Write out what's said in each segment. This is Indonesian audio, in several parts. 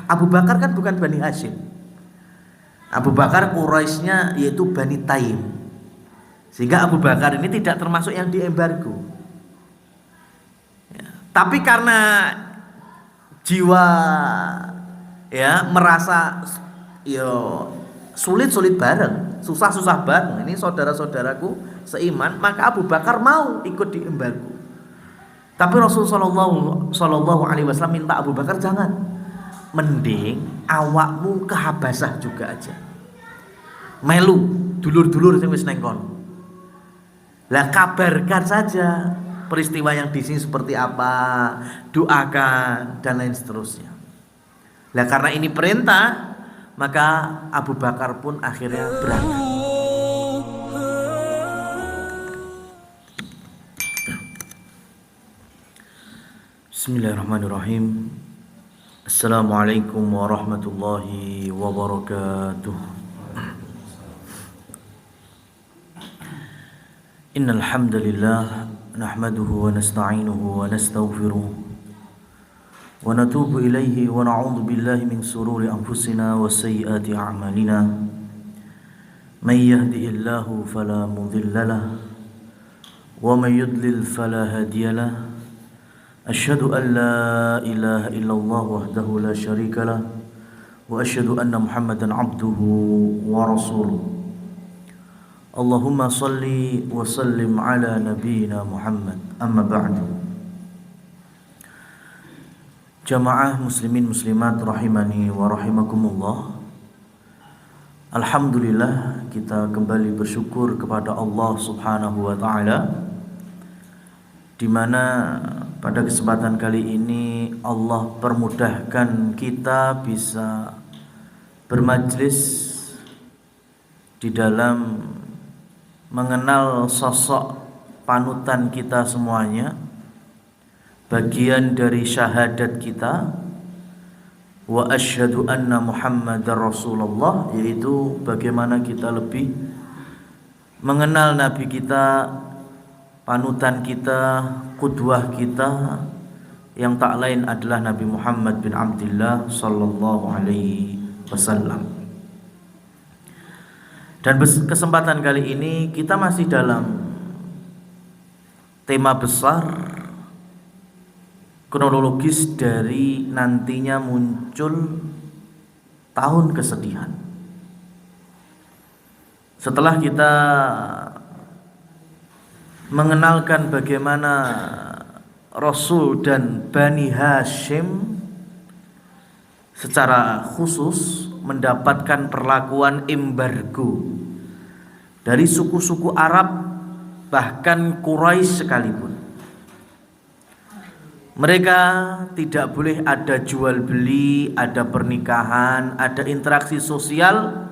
Abu Bakar kan bukan Bani Hashim. Abu Bakar Quraisynya yaitu Bani Taim. Sehingga Abu Bakar ini tidak termasuk yang diembargo. Ya. Tapi karena jiwa ya merasa yo sulit-sulit bareng, susah-susah bareng. Ini saudara-saudaraku seiman, maka Abu Bakar mau ikut diembargo. Tapi Rasulullah Shallallahu Alaihi Wasallam minta Abu Bakar jangan, mending awakmu ke Habasah juga aja, melu dulur-dulur sing wis neng kono. Lah kabarkan saja peristiwa yang di sini seperti apa, doakan dan lain seterusnya. Lah karena ini perintah, maka Abu Bakar pun akhirnya berangkat. Bismillahirrahmanirrahim. Assalamualaikum warahmatullahi wabarakatuh. Innal hamdalillah nahmaduhu wa nasta'inuhu wa nastaghfiruh wa natubu ilaihi wa na'udzu billahi min sururi anfusina wa sayyiati a'malina. May yahdihillahu fala mudilla lahu wa may yudlil fala hadiya lahu. Asyhadu an la ilaha illallah wahdahu la syarika lah wa asyhadu anna Muhammadan abduhu wa rasuluh. Allahumma salli wa sallim ala nabiyyina Muhammad. Amma ba'du. Jamaah muslimin muslimat rahimani wa rahimakumullah. Alhamdulillah, kita kembali bersyukur kepada Allah Subhanahu wa taala, di mana pada kesempatan kali ini Allah permudahkan kita bisa bermajlis di dalam mengenal sosok panutan kita semuanya, bagian dari syahadat kita, wa asyhadu anna Muhammadar Rasulullah, yaitu bagaimana kita lebih mengenal Nabi kita, panutan kita, qudwah kita, yang tak lain adalah Nabi Muhammad bin Abdullah sallallahu alaihi wasallam. Dan kesempatan kali ini kita masih dalam tema besar kronologis dari nantinya muncul tahun kesedihan. Setelah kita mengenalkan bagaimana Rasul dan Bani Hashim secara khusus mendapatkan perlakuan embargo dari suku-suku Arab, bahkan Quraisy sekalipun. Mereka tidak boleh ada jual beli, ada pernikahan, ada interaksi sosial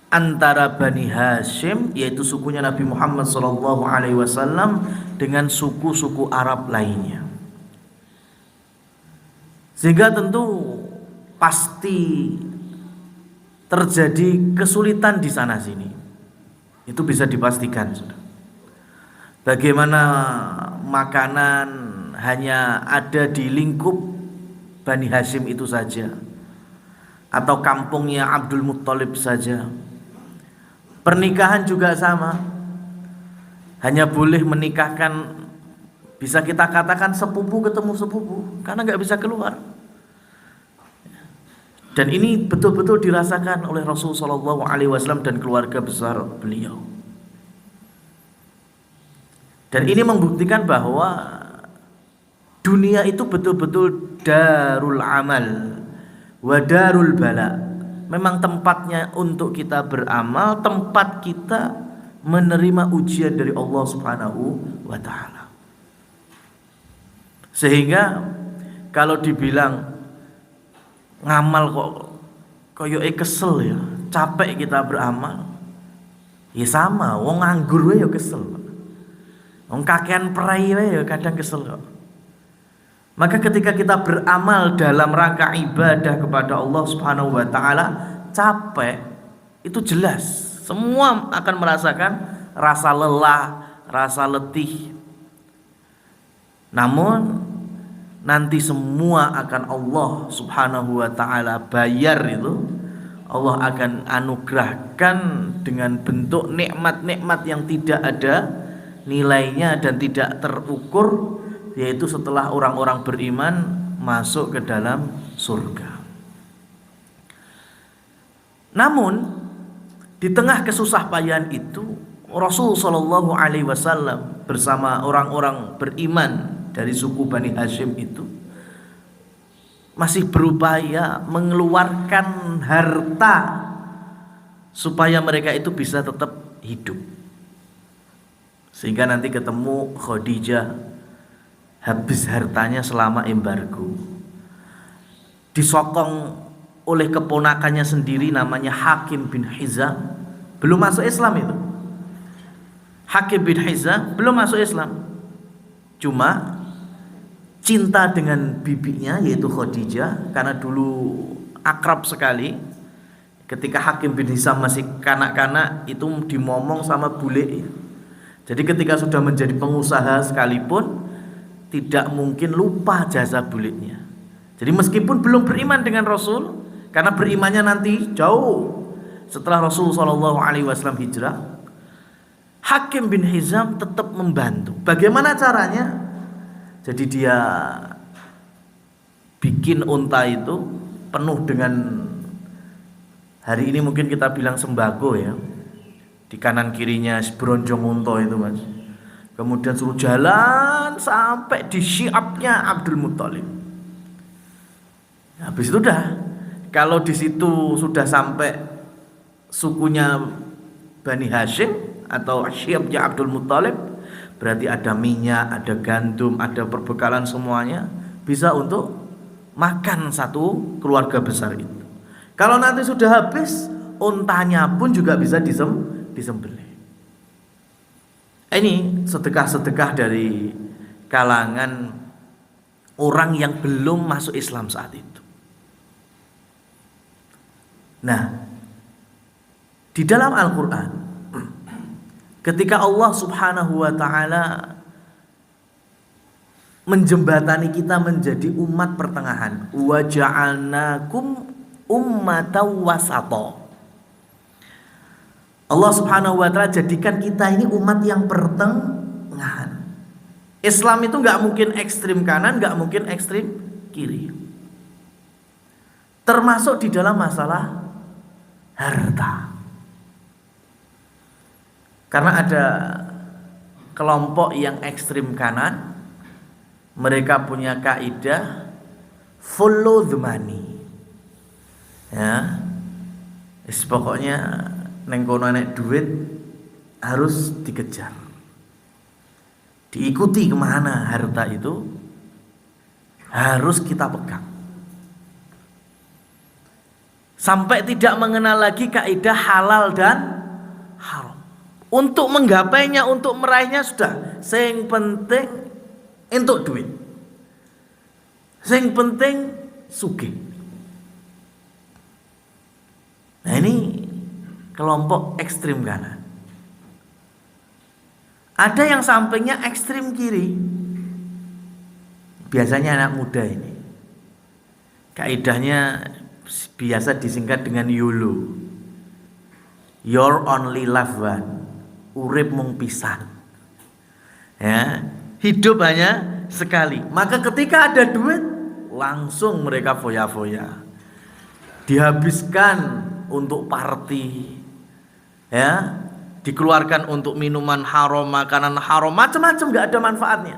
antara Bani Hashim, yaitu sukunya Nabi Muhammad SAW, dengan suku-suku Arab lainnya. Sehingga tentu pasti terjadi kesulitan di sana sini. Itu bisa dipastikan, sudah. Bagaimana makanan hanya ada di lingkup Bani Hashim itu saja, atau kampungnya Abdul Muttalib saja. Pernikahan juga sama, hanya boleh menikahkan, bisa kita katakan sepupu ketemu sepupu, karena nggak bisa keluar. Dan ini betul-betul dirasakan oleh Rasulullah SAW dan keluarga besar beliau. Dan ini membuktikan bahwa dunia itu betul-betul darul amal wa darul bala. Memang tempatnya untuk kita beramal, tempat kita menerima ujian dari Allah Subhanahu wa taala. Sehingga kalau dibilang ngamal kok koyo kesel ya, capek kita beramal, ya sama, wong nganggur wae ya kesel, wong kakean perai wae ya kadang kesel kok. Maka ketika kita beramal dalam rangka ibadah kepada Allah Subhanahu wa taala, capek itu jelas, semua akan merasakan rasa lelah, rasa letih. Namun nanti semua akan Allah Subhanahu wa taala bayar itu. Allah akan anugerahkan dengan bentuk nikmat-nikmat yang tidak ada nilainya dan tidak terukur, yaitu setelah orang-orang beriman masuk ke dalam surga. Namun di tengah kesusah payahan itu, Rasul Shallallahu Alaihi Wasallam bersama orang-orang beriman dari suku Bani Hashim itu masih berupaya mengeluarkan harta supaya mereka itu bisa tetap hidup, sehingga nanti ketemu Khadijah habis hartanya selama embargo, disokong oleh keponakannya sendiri namanya Hakim bin Hizam, belum masuk Islam itu. Hakim bin Hizam belum masuk Islam, cuma cinta dengan bibinya yaitu Khadijah, karena dulu akrab sekali. Ketika Hakim bin Hizam masih kanak-kanak itu dimomong sama bule. Jadi ketika sudah menjadi pengusaha sekalipun tidak mungkin lupa jasa bulenya. Jadi meskipun belum beriman dengan Rasul, karena berimannya nanti jauh setelah Rasul SAW hijrah, Hakim bin Hizam tetap membantu. Bagaimana caranya? Jadi dia bikin unta itu penuh dengan, hari ini mungkin kita bilang sembako ya, di kanan kirinya bronjong unta itu mas. Kemudian suruh jalan sampai di syiapnya Abdul Muthalib. Habis itu udah, kalau di situ sudah sampai sukunya Bani Hashim atau syiapnya Abdul Muthalib, berarti ada minyak, ada gandum, ada perbekalan semuanya, bisa untuk makan satu keluarga besar itu. Kalau nanti sudah habis, untanya pun juga bisa disembelih. Ini sedekah-sedekah dari kalangan orang yang belum masuk Islam saat itu. Nah, di dalam Al-Quran, ketika Allah Subhanahu wa ta'ala menjembatani kita menjadi umat pertengahan, wa ja'alnakum ummatan wasata. Allah Subhanahu wa ta'ala jadikan kita ini umat yang pertengahan. Islam itu gak mungkin ekstrim kanan, gak mungkin ekstrim kiri. Termasuk di dalam masalah harta. Karena ada kelompok yang ekstrim kanan, mereka punya kaidah follow the money. Ya, pokoknya neng kono nek duit harus dikejar, diikuti kemana harta itu harus kita pegang, sampai tidak mengenal lagi kaidah halal dan haram. Untuk menggapainya, untuk meraihnya sudah, yang penting entuk duit, yang penting sugih. Nah ini kelompok ekstrim kanan. Ada yang sampingnya ekstrim kiri, biasanya anak muda ini. Kaidahnya biasa disingkat dengan YOLO, your only loved one. Urip mung pisan. Ya, hidup hanya sekali. Maka ketika ada duit, langsung mereka foya-foya. Dihabiskan untuk party. Ya, dikeluarkan untuk minuman haram, makanan haram, macam-macam, enggak ada manfaatnya.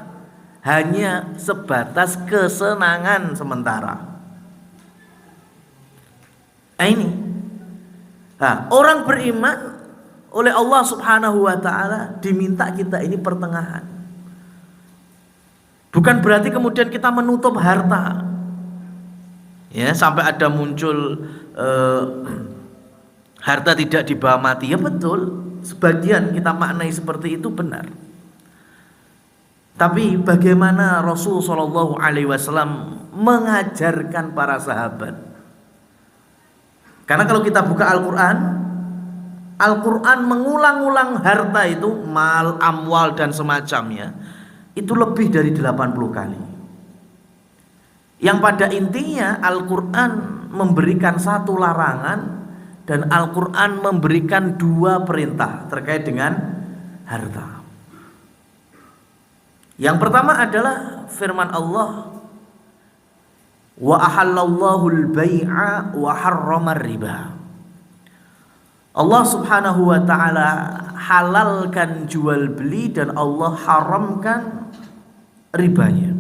Hanya sebatas kesenangan sementara. Nah ini. Nah, orang beriman oleh Allah Subhanahu wa ta'ala diminta kita ini pertengahan. Bukan berarti kemudian kita menutup harta, ya, sampai ada muncul harta tidak dibawa mati. Ya betul, sebagian kita maknai seperti itu benar. Tapi bagaimana Rasul Shallallahu Alaihi Wasallam mengajarkan para sahabat? Karena kalau kita buka Al-Quran mengulang-ulang harta itu, mal, amwal dan semacamnya, itu lebih dari 80 kali. Yang pada intinya Al-Quran memberikan satu larangan dan Al-Quran memberikan dua perintah terkait dengan harta. Yang pertama adalah firman Allah, wa ahallallahu al-bai'a wa harrama riba. Allah Subhanahu wa taala halalkan jual beli dan Allah haramkan ribanya.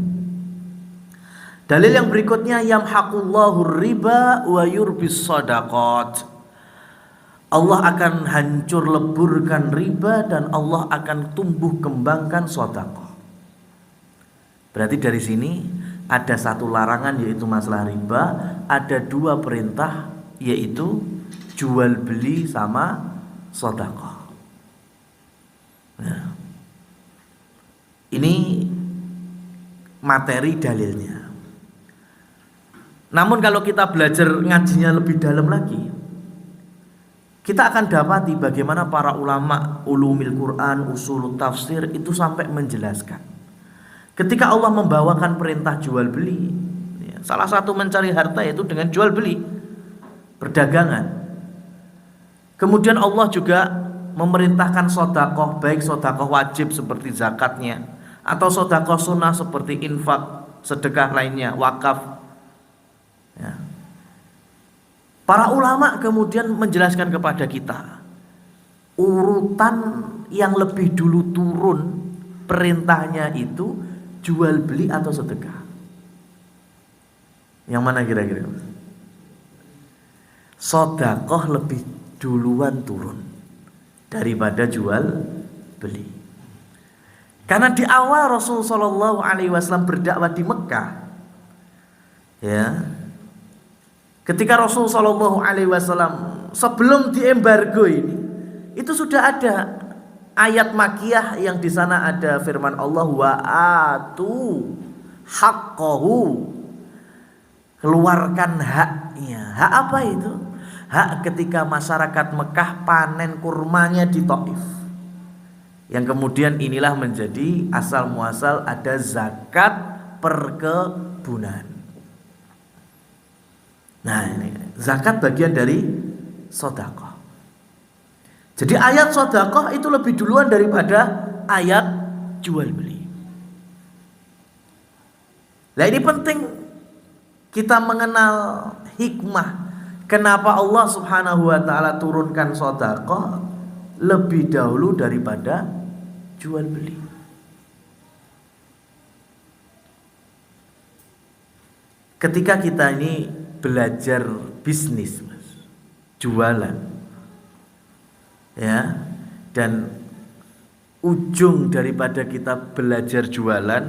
Dalil yang berikutnya, yamhaqullahu riba wa yurbis shadaqat. Allah akan hancur leburkan riba dan Allah akan tumbuh kembangkan sedekah. Berarti dari sini ada satu larangan yaitu masalah riba, ada dua perintah yaitu jual beli sama sedekah. Nah, ini materi dalilnya. Namun kalau kita belajar ngajinya lebih dalam lagi, kita akan dapati bagaimana para ulama ulumil Quran, usul tafsir itu sampai menjelaskan. Ketika Allah membawakan perintah jual beli, salah satu mencari harta yaitu dengan jual beli, perdagangan. Kemudian Allah juga memerintahkan sedekah, baik sedekah wajib seperti zakatnya atau sedekah sunnah seperti infak, sedekah lainnya, wakaf. Ya. Para ulama kemudian menjelaskan kepada kita urutan yang lebih dulu turun perintahnya itu jual beli atau sedekah. Yang mana kira-kira? Sedekah lebih duluan turun daripada jual beli. Karena di awal Rasul Shallallahu Alaihi Wasallam berdakwah di Mekah, ya, ketika Rasul Shallallahu Alaihi Wasallam sebelum diembargo ini, itu sudah ada ayat makiyah yang di sana ada firman Allah wa atu haqqahu, keluarkan haknya. Hak apa itu? Hak ketika masyarakat Mekah panen kurmanya di Taif, yang kemudian inilah menjadi asal muasal ada zakat perkebunan. Nah, ini zakat bagian dari sedekah. Jadi ayat sedekah itu lebih duluan daripada ayat jual beli. Nah, ini penting kita mengenal hikmah kenapa Allah Subhanahu wa taala turunkan sedekah lebih dahulu daripada jual beli. Ketika kita ini belajar bisnis, Mas, jualan, ya, dan ujung daripada kita belajar jualan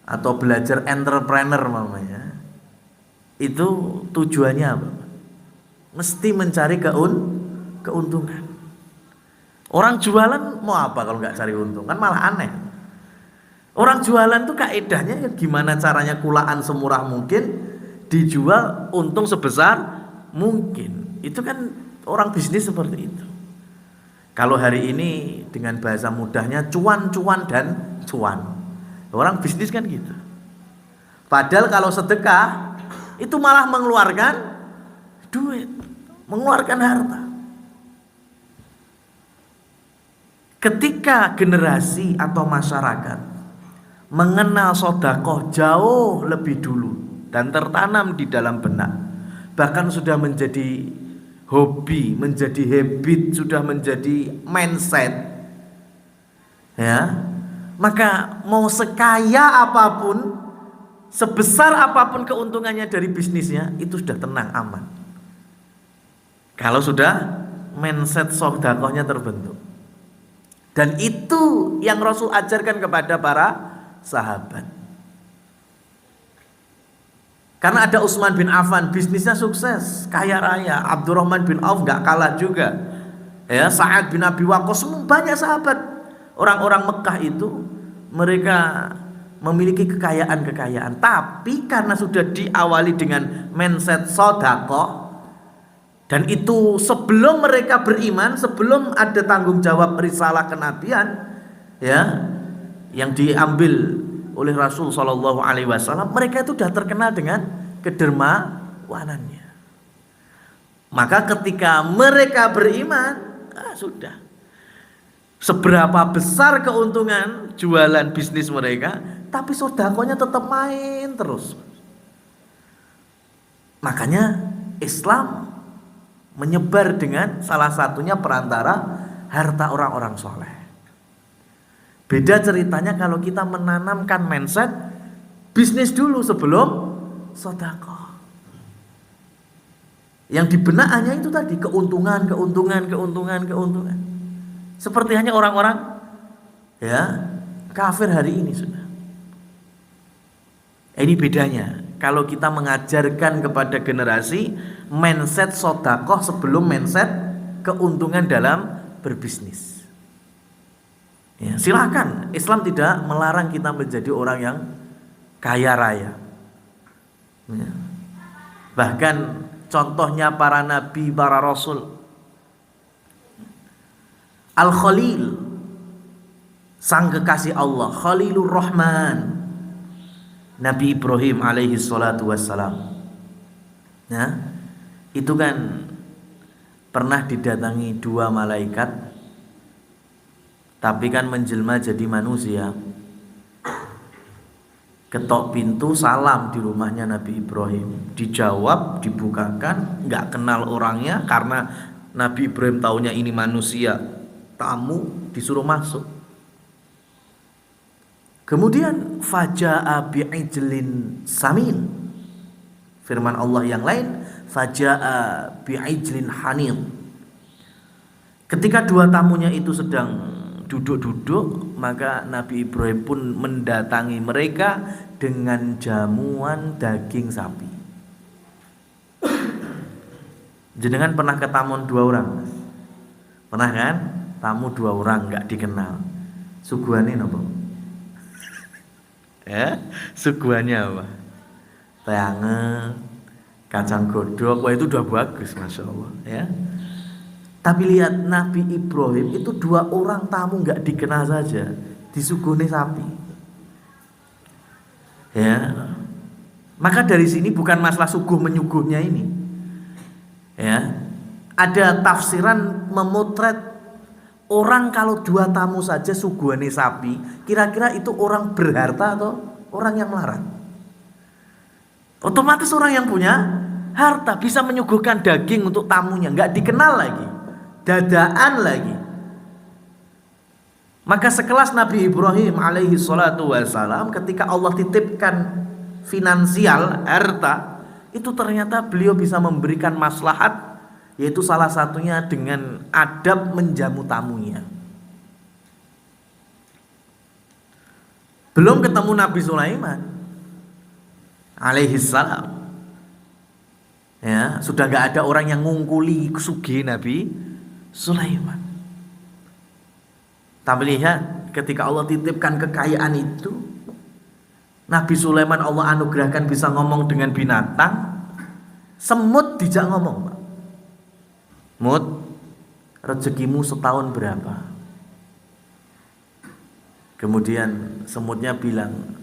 atau belajar entrepreneur mamanya, itu tujuannya apa? Mesti mencari keuntungan. Orang jualan mau apa kalau nggak cari untung? Kan malah aneh. Orang jualan tuh kaedahnya gimana caranya kulaan semurah mungkin, dijual untung sebesar mungkin. Itu kan orang bisnis seperti itu. Kalau hari ini dengan bahasa mudahnya cuan, cuan, dan cuan. Orang bisnis kan gitu. Padahal kalau sedekah itu malah mengeluarkan duit, mengeluarkan harta. Ketika generasi atau masyarakat mengenal sedekah jauh lebih dulu dan tertanam di dalam benak, bahkan sudah menjadi hobi, menjadi habit, sudah menjadi mindset, ya, maka mau sekaya apapun, sebesar apapun keuntungannya dari bisnisnya, itu sudah tenang, aman. Kalau sudah mindset sedekahnya terbentuk. Dan itu yang Rasul ajarkan kepada para sahabat. Karena ada Utsman bin Affan, bisnisnya sukses, kaya raya. Abdurrahman bin Auf gak kalah juga, ya, Sa'ad bin Abi Waqqas, banyak sahabat. Orang-orang Mekah itu mereka memiliki kekayaan-kekayaan, tapi karena sudah diawali dengan mindset sedekah, dan itu sebelum mereka beriman, sebelum ada tanggung jawab risalah kenabian, ya, yang diambil oleh Rasul Shallallahu Alaihi Wasallam, mereka itu sudah terkenal dengan kedermawanannya. Maka ketika mereka beriman, sudah. Seberapa besar keuntungan jualan bisnis mereka, tapi sedekahnya tetap main terus. Makanya Islam menyebar dengan salah satunya perantara harta orang-orang soleh. Beda ceritanya kalau kita menanamkan mindset bisnis dulu sebelum sedekah. Yang di benaknya itu tadi keuntungan. Seperti hanya orang-orang kafir hari ini sudah. Ini bedanya. Kalau kita mengajarkan kepada generasi mindset sedekah sebelum mindset keuntungan dalam berbisnis. Ya, silakan. Islam tidak melarang kita menjadi orang yang kaya raya. Ya. Bahkan contohnya para nabi, para rasul. Al-Khalil, sang kekasih Allah, Khalilur Rahman, Nabi Ibrahim alaihi salatu wassalam. Nah, itu kan pernah didatangi dua malaikat, tapi kan menjelma jadi manusia. Ketok pintu, salam di rumahnya Nabi Ibrahim. Dijawab, dibukakan, nggak kenal orangnya karena Nabi Ibrahim taunya ini manusia. Tamu disuruh masuk. Kemudian faja'a bi'ijlin samin. Firman Allah yang lain, faja'a bi'ijlin hanil. Ketika dua tamunya itu sedang duduk-duduk, maka Nabi Ibrahim pun mendatangi mereka dengan jamuan daging sapi. Jenengan pernah ketamun dua orang? Pernah kan? Tamu dua orang nggak dikenal. Suguhannya apa? Suguhannya apa? Teange, kacang godok, wah itu udah bagus, masya Allah. Ya. Tapi lihat Nabi Ibrahim itu dua orang tamu nggak dikenal saja, disuguhnya sapi. Ya. Maka dari sini bukan masalah suguh menyuguhnya ini. Ya. Ada tafsiran memotret orang kalau dua tamu saja suguhannya sapi, kira-kira itu orang berharta atau orang yang melarat? Otomatis orang yang punya harta bisa menyuguhkan daging untuk tamunya, nggak dikenal lagi, dadaan lagi. Maka sekelas Nabi Ibrahim alaihi salatu wassalam, ketika Allah titipkan finansial, harta, itu ternyata beliau bisa memberikan maslahat, yaitu salah satunya dengan adab menjamu tamunya. Belum ketemu Nabi Sulaiman alaihi salam, ya, sudah gak ada orang yang ngungkuli sugih Nabi Sulaiman. Tapi lihat ketika Allah titipkan kekayaan itu, Nabi Sulaiman Allah anugerahkan bisa ngomong dengan binatang. Semut dijak ngomong, Pak. Mut, rezekimu setahun berapa? Kemudian semutnya bilang,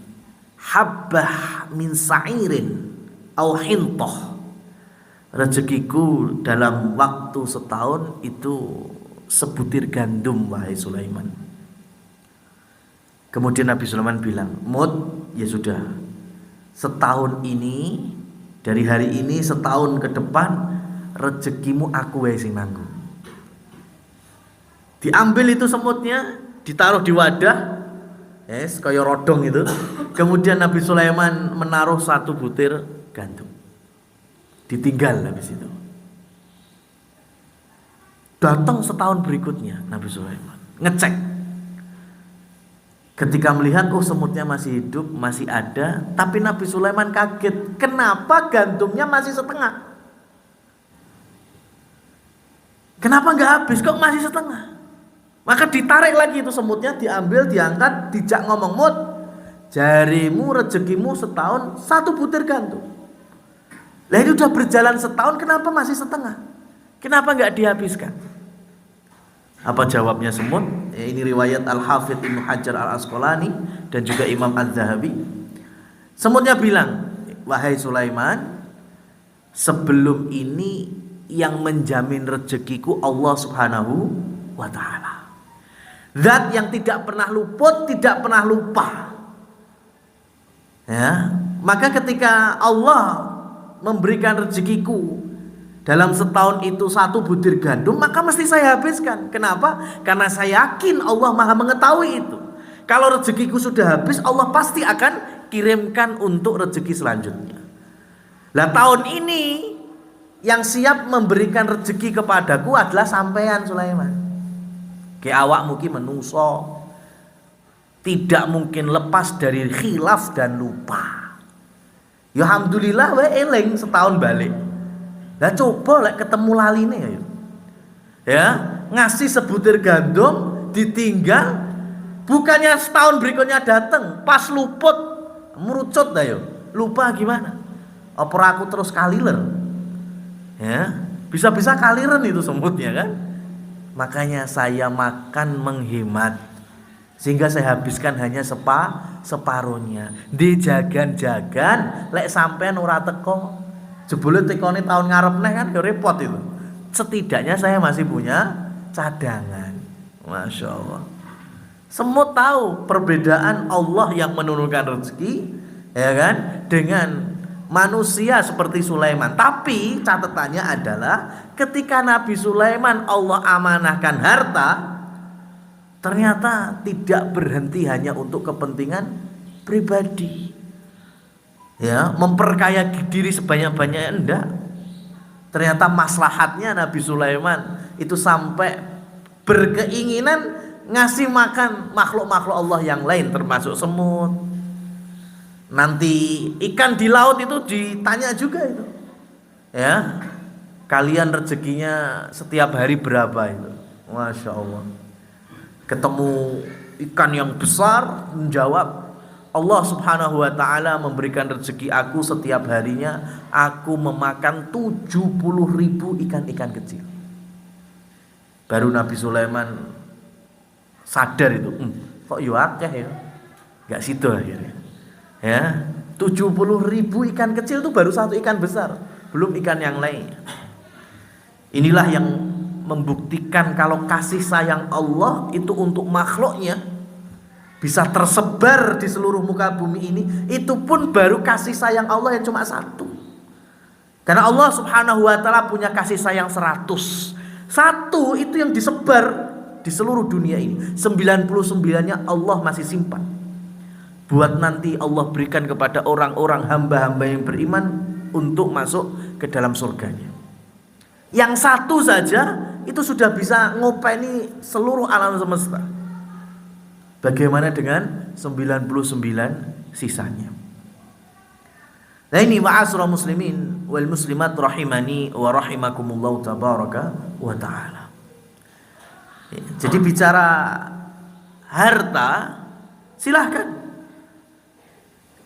habbah min sa'irin au hintoh. Rezekiku dalam waktu setahun itu sebutir gandum, wahai Sulaiman. Kemudian Nabi Sulaiman bilang, Mut, ya sudah, setahun ini, dari hari ini setahun ke depan, rezekimu aku wae sing nanggung. Diambil itu semutnya, ditaruh di wadah, kayak rodong itu. Kemudian Nabi Sulaiman menaruh satu butir gandum. Ditinggal habis itu. Datang setahun berikutnya Nabi Sulaiman ngecek. Ketika melihat semutnya masih hidup, masih ada, tapi Nabi Sulaiman kaget, kenapa gandumnya masih setengah? Kenapa nggak habis? Kok masih setengah? Maka ditarik lagi itu semutnya, diambil, diangkat, dijak ngomong, Mut, jarimu rezekimu setahun satu butir gandum. Lah ini udah berjalan setahun, kenapa masih setengah? Kenapa nggak dihabiskan? Apa jawabnya semut? ini riwayat Al-Hafidz Ibnu Hajar Al-Asqalani dan juga Imam Az-Zahabi. Semutnya bilang, wahai Sulaiman, sebelum ini yang menjamin rezekiku Allah Subhanahu wa ta'ala. Zat yang tidak pernah luput, tidak pernah lupa. Ya, maka ketika Allah memberikan rezekiku dalam setahun itu 1 butir gandum, maka mesti saya habiskan. Kenapa? Karena saya yakin Allah Maha mengetahui itu. Kalau rezekiku sudah habis, Allah pasti akan kirimkan untuk rezeki selanjutnya. Lah tahun ini yang siap memberikan rezeki kepadaku adalah sampean Sulaiman. Ke awakmu ki menungso tidak mungkin lepas dari khilaf dan lupa. Ya alhamdulillah wae eling setahun balik. Lah coba lek ketemu laline ya. Ya, ngasih sebutir gandum ditinggal, bukannya setahun berikutnya datang, pas luput merucut dah yo. Lupa gimana? Apa aku terus kaliler? Ya, bisa-bisa kaliren itu semutnya kan? Makanya saya makan menghemat, sehingga saya habiskan hanya separuhnya. Dijagan-jagan lek sampean ora teko. Jebule tekone tahun ngarep neh kan ya repot itu. Setidaknya saya masih punya cadangan. Masya Allah. Semut tahu perbedaan Allah yang menurunkan rezeki, ya kan, dengan manusia seperti Sulaiman. Tapi catatannya adalah ketika Nabi Sulaiman Allah amanahkan harta, ternyata tidak berhenti hanya untuk kepentingan pribadi. Ya, memperkaya diri sebanyak-banyaknya enggak. Ternyata maslahatnya Nabi Sulaiman itu sampai berkeinginan ngasih makan makhluk-makhluk Allah yang lain termasuk semut. Nanti ikan di laut itu ditanya juga itu. Ya. Kalian rezekinya setiap hari berapa itu? Masya Allah. Ketemu ikan yang besar, menjawab, Allah Subhanahu wa ta'ala memberikan rezeki aku setiap harinya, aku memakan 70.000 ikan-ikan kecil. Baru Nabi Sulaiman sadar itu, kok yo akeh ya. Enggak situ akhirnya. Ya, 70.000 ikan kecil itu baru 1 ikan besar, belum ikan yang lain. Inilah yang membuktikan kalau kasih sayang Allah itu untuk makhluknya bisa tersebar di seluruh muka bumi ini. Itu pun baru kasih sayang Allah yang cuma 1. Karena Allah Subhanahu wa ta'ala punya kasih sayang 100. 1 itu yang disebar di seluruh dunia ini. 99-nya Allah masih simpan buat nanti Allah berikan kepada orang-orang hamba-hamba yang beriman untuk masuk ke dalam surganya. Yang 1 saja itu sudah bisa ngopeni seluruh alam semesta. Bagaimana dengan 99 sisanya? Nah ini ma'asyiral muslimin wal muslimat rahimani wa rahimakumullah tabaraka wa ta'ala. Jadi bicara harta, silahkan.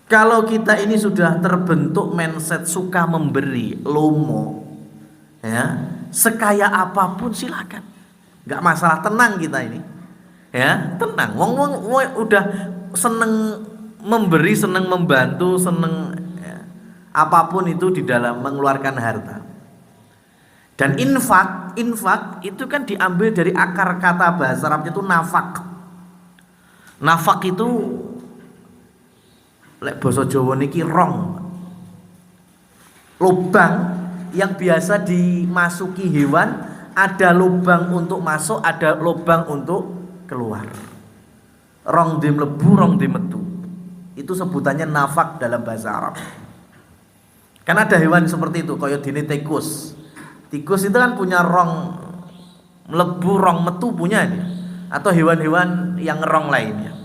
Kalau kita ini sudah terbentuk mindset suka memberi, lomo, ya, sekaya apapun silakan, nggak masalah, tenang kita ini, ya, tenang. Wong udah seneng memberi, seneng membantu, seneng ya, apapun itu di dalam mengeluarkan harta. Dan infak itu kan diambil dari akar kata bahasa Arabnya itu nafak. Nafak itu lek basa Jawa niki rong, lubang yang biasa dimasuki hewan. Ada lubang untuk masuk, ada lubang untuk keluar. Rong di mlebu, rong di metu. Itu sebutannya nafak dalam bahasa Arab. Kan ada hewan seperti itu, kaya dene tikus. Tikus itu kan punya rong mlebu, rong metu punya dia. Atau hewan-hewan yang rong lainnya.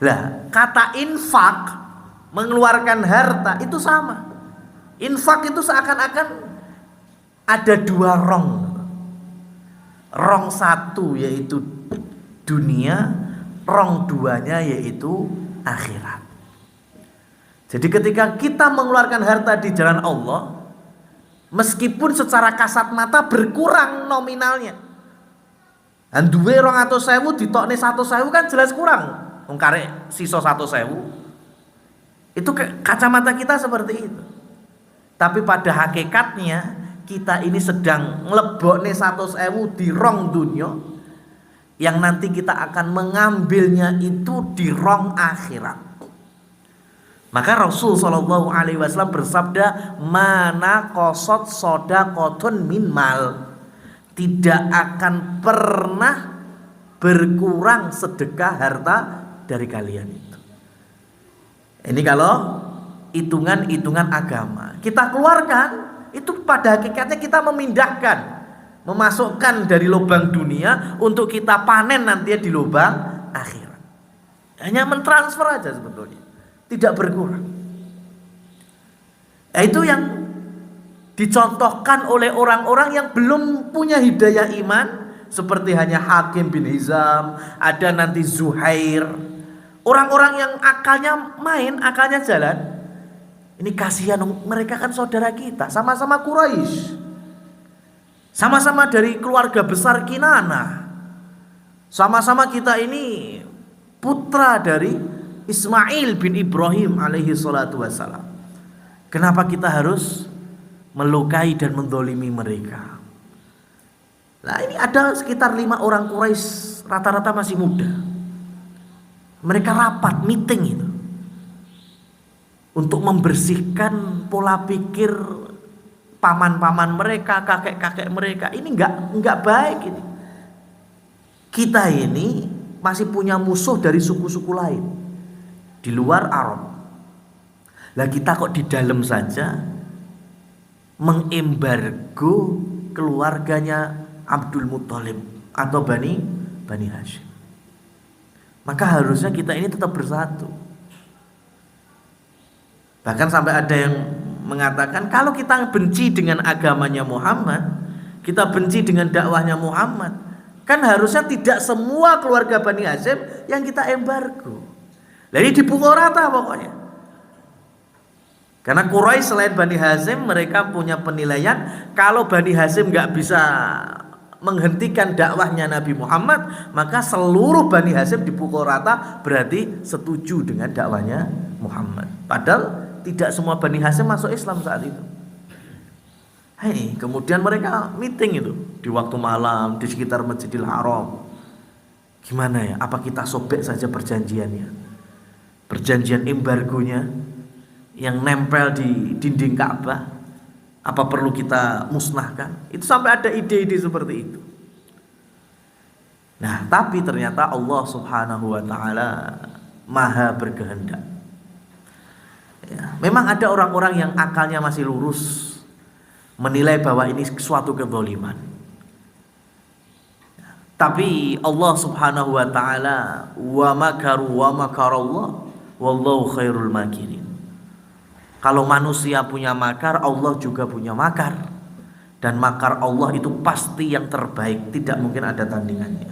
Lah, kata infak, mengeluarkan harta itu sama. Infak itu seakan-akan ada 2 rong. Rong 1 yaitu dunia, rong 2-nya yaitu akhirat. Jadi ketika kita mengeluarkan harta di jalan Allah, meskipun secara kasat mata berkurang nominalnya, Lan duwe 200.000 ditokne 100.000 kan jelas kurang. Wong karek sisa 100.000. Itu kacamata kita seperti itu. Tapi pada hakikatnya kita ini sedang nglebokne 100.000 di rong dunya, yang nanti kita akan mengambilnya itu di rong akhirat. Maka Rasul Shallallahu Alaihi Wasallam bersabda, mana kosot sodakotun min mal, tidak akan pernah berkurang sedekah harta dari kalian itu. Ini kalau hitungan agama kita keluarkan, itu pada hakikatnya kita memindahkan, memasukkan dari lubang dunia untuk kita panen nanti di lubang akhirat. Hanya mentransfer aja sebetulnya, tidak berkurang. Nah, itu yang dicontohkan oleh orang-orang yang belum punya hidayah iman, seperti hanya Hakim bin Hizam, ada nanti Zuhair, orang-orang yang akalnya main, akalnya jalan. Ini kasihan, mereka kan saudara kita, sama-sama Quraisy, sama-sama dari keluarga besar Kinana, sama-sama kita ini putra dari Ismail bin Ibrahim alaihi salatu wassalam. Kenapa kita harus melukai dan mendolimi mereka? Nah, ini ada sekitar 5 orang Quraisy, rata-rata masih muda. Mereka rapat, meeting itu, untuk membersihkan pola pikir paman-paman mereka, kakek-kakek mereka. Ini enggak baik ini. Kita ini masih punya musuh dari suku-suku lain di luar Arab. Lah kita kok di dalam saja mengembargo keluarganya Abdul Muthalib atau Bani Hashim. Maka harusnya kita ini tetap bersatu. Bahkan sampai ada yang mengatakan, kalau kita benci dengan agamanya Muhammad, kita benci dengan dakwahnya Muhammad, kan harusnya tidak semua keluarga Bani Hashim yang kita embargo. Jadi dipukul rata pokoknya. Karena Quraisy selain Bani Hashim, mereka punya penilaian, kalau Bani Hashim nggak bisa menghentikan dakwahnya Nabi Muhammad, maka seluruh Bani Hashim dipukul rata, berarti setuju dengan dakwahnya Muhammad. Padahal tidak semua Bani Hashim masuk Islam saat itu. Hei, kemudian mereka meeting itu di waktu malam di sekitar Masjidil Haram. Gimana ya? Apa kita sobek saja perjanjiannya? Perjanjian embargonya yang nempel di dinding Ka'bah. Apa perlu kita musnahkan? Itu sampai ada ide-ide seperti itu. Nah, tapi ternyata Allah Subhanahu wa taala Maha berkehendak. Ya, memang ada orang-orang yang akalnya masih lurus, menilai bahwa ini suatu kezaliman. Tapi Allah Subhanahu wa taala, wa makaru wa makarallah wallahu khairul makirin. Kalau manusia punya makar, Allah juga punya makar. Dan makar Allah itu pasti yang terbaik, tidak mungkin ada tandingannya.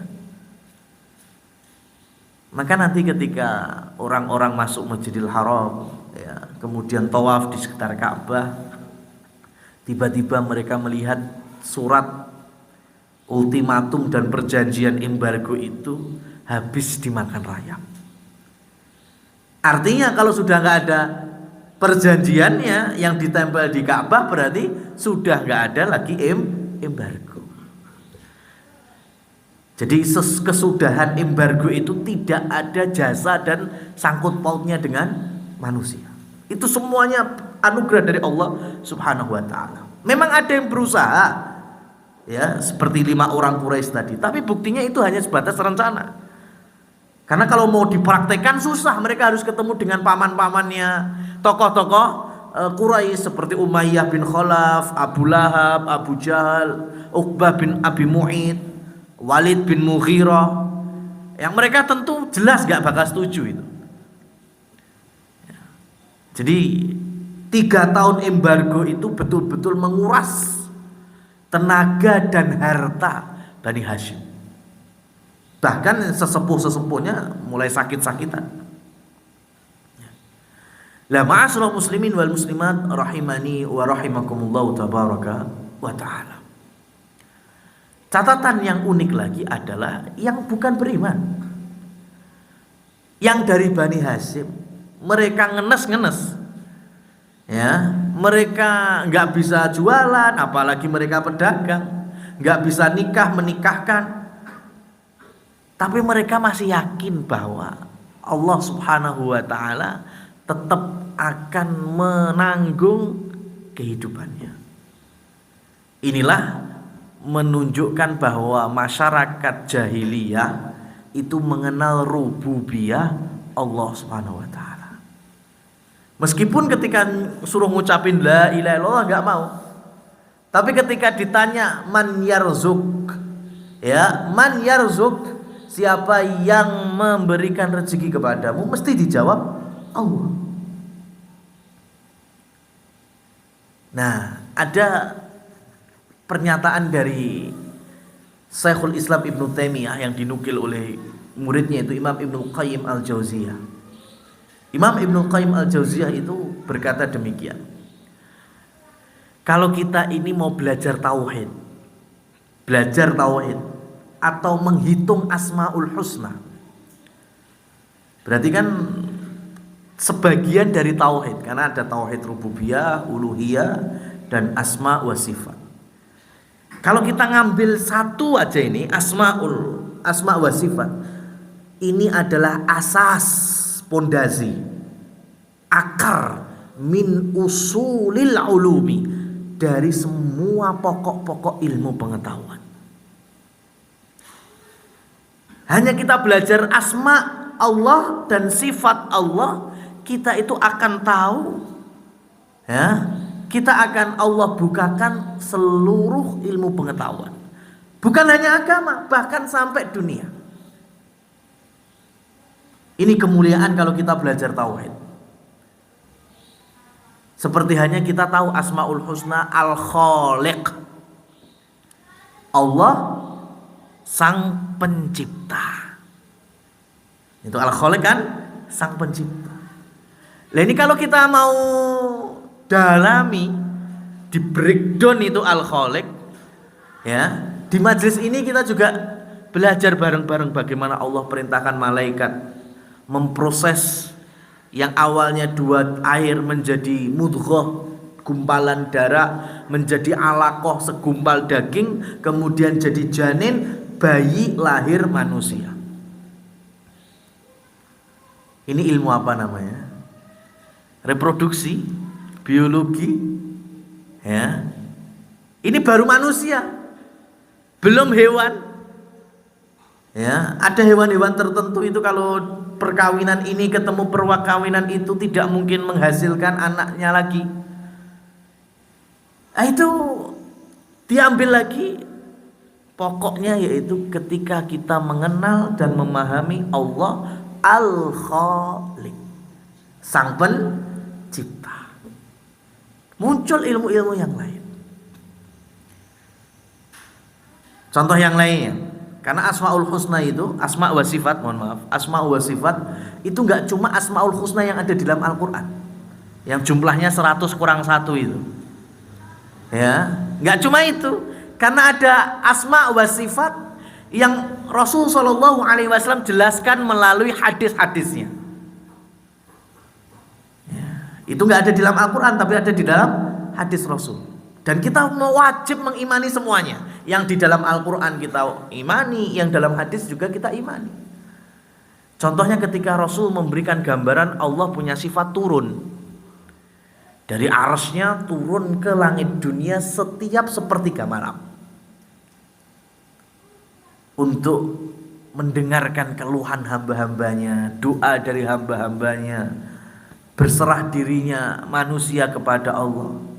Maka nanti ketika orang-orang masuk Masjidil Haram, ya, kemudian tawaf di sekitar Ka'bah, tiba-tiba mereka melihat surat ultimatum dan perjanjian embargo itu habis dimakan rayap. Artinya kalau sudah nggak ada perjanjiannya yang ditempel di Ka'bah, berarti sudah nggak ada lagi embargo. Jadi kesudahan embargo itu tidak ada jasa dan sangkut pautnya dengan manusia. Itu semuanya anugerah dari Allah Subhanahu wa taala. Memang ada yang berusaha, ya, seperti 5 orang Quraisy tadi, tapi buktinya itu hanya sebatas rencana. Karena kalau mau dipraktekkan susah, mereka harus ketemu dengan paman-pamannya, tokoh-tokoh Quraisy seperti Umayyah bin Khalaf, Abu Lahab, Abu Jahal, Uqbah bin Abi Mu'id, Walid bin Mughirah, yang mereka tentu jelas gak bakal setuju itu. Jadi 3 tahun embargo itu betul-betul menguras tenaga dan harta Bani Hashim. Bahkan sesepuh-sesepuhnya mulai sakit-sakitan. La ma'asyiral muslimin wal muslimat rahimani wa rahimakumullah tabaraka wa ta'ala. Catatan yang unik lagi adalah yang bukan beriman, yang dari Bani Hasyim, mereka ngenes-ngenes, ya, mereka nggak bisa jualan, apalagi mereka pedagang, nggak bisa nikah menikahkan, tapi mereka masih yakin bahwa Allah Subhanahu wa Ta'ala tetap akan menanggung kehidupannya. Inilah menunjukkan bahwa masyarakat jahiliyah itu mengenal rububiyah Allah Subhanahu wa Ta'ala. Meskipun ketika suruh ngucapin la ilaha illallah enggak mau. Tapi ketika ditanya man yarzuk, ya, man yarzuk, siapa yang memberikan rezeki kepadamu, mesti dijawab Allah. Nah, ada pernyataan dari Syekhul Islam Ibnu Taimiyah yang dinukil oleh muridnya itu Imam Ibnu Qayyim Al-Jauziyah. Imam Ibnu Qayyim Al-Jauziyah itu berkata demikian. Kalau kita ini mau belajar tauhid atau menghitung Asmaul Husna, berarti kan sebagian dari tauhid, karena ada tauhid rububiyah, uluhiyah, dan asma wa sifat. Kalau kita ngambil satu aja ini asma wa sifat, ini adalah asas, pondasi, akar min usulil ulumi, dari semua pokok-pokok ilmu pengetahuan. Hanya kita belajar asma Allah dan sifat Allah, kita itu akan tahu, ya, kita akan Allah bukakan seluruh ilmu pengetahuan. Bukan hanya agama, bahkan sampai dunia. Ini kemuliaan kalau kita belajar tauhid. Seperti hanya kita tahu Asmaul Husna Al-Khaliq, Allah sang pencipta. Itu Al-Khaliq kan, sang pencipta. Nah ini kalau kita mau dalami, di breakdown itu Al-Khaliq, ya, di majelis ini kita juga belajar bareng-bareng bagaimana Allah perintahkan malaikat memproses yang awalnya dua air menjadi mudghah, gumpalan darah, menjadi alaqah, segumpal daging, kemudian jadi janin, bayi lahir manusia. Ini ilmu apa namanya? Reproduksi, biologi, ya. Ini baru manusia, belum hewan. Ya, ada hewan-hewan tertentu itu kalau perkawinan ini ketemu perkawinan itu tidak mungkin menghasilkan anaknya lagi. Nah, itu diambil lagi pokoknya, yaitu ketika kita mengenal dan memahami Allah Al-Khaliq, sang pencipta. Muncul ilmu-ilmu yang lain. Contoh yang lainnya, karena Asmaul Husna itu, asma wa sifat, asma wa sifat itu enggak cuma Asmaul Husna yang ada di dalam Al-Qur'an, yang jumlahnya 100 kurang 1 itu. Ya, enggak cuma itu, karena ada asma wa sifat yang Rasul sallallahu alaihi wasallam jelaskan melalui hadis-hadisnya. Ya, itu enggak ada di dalam Al-Qur'an tapi ada di dalam hadis Rasul. Dan kita wajib mengimani semuanya. Yang di dalam Al-Quran kita imani, yang dalam hadis juga kita imani. Contohnya ketika Rasul memberikan gambaran Allah punya sifat turun. Dari arsy-Nya turun ke langit dunia setiap sepertiga malam, untuk mendengarkan keluhan hamba-hambanya, doa dari hamba-hambanya, berserah dirinya manusia kepada Allah.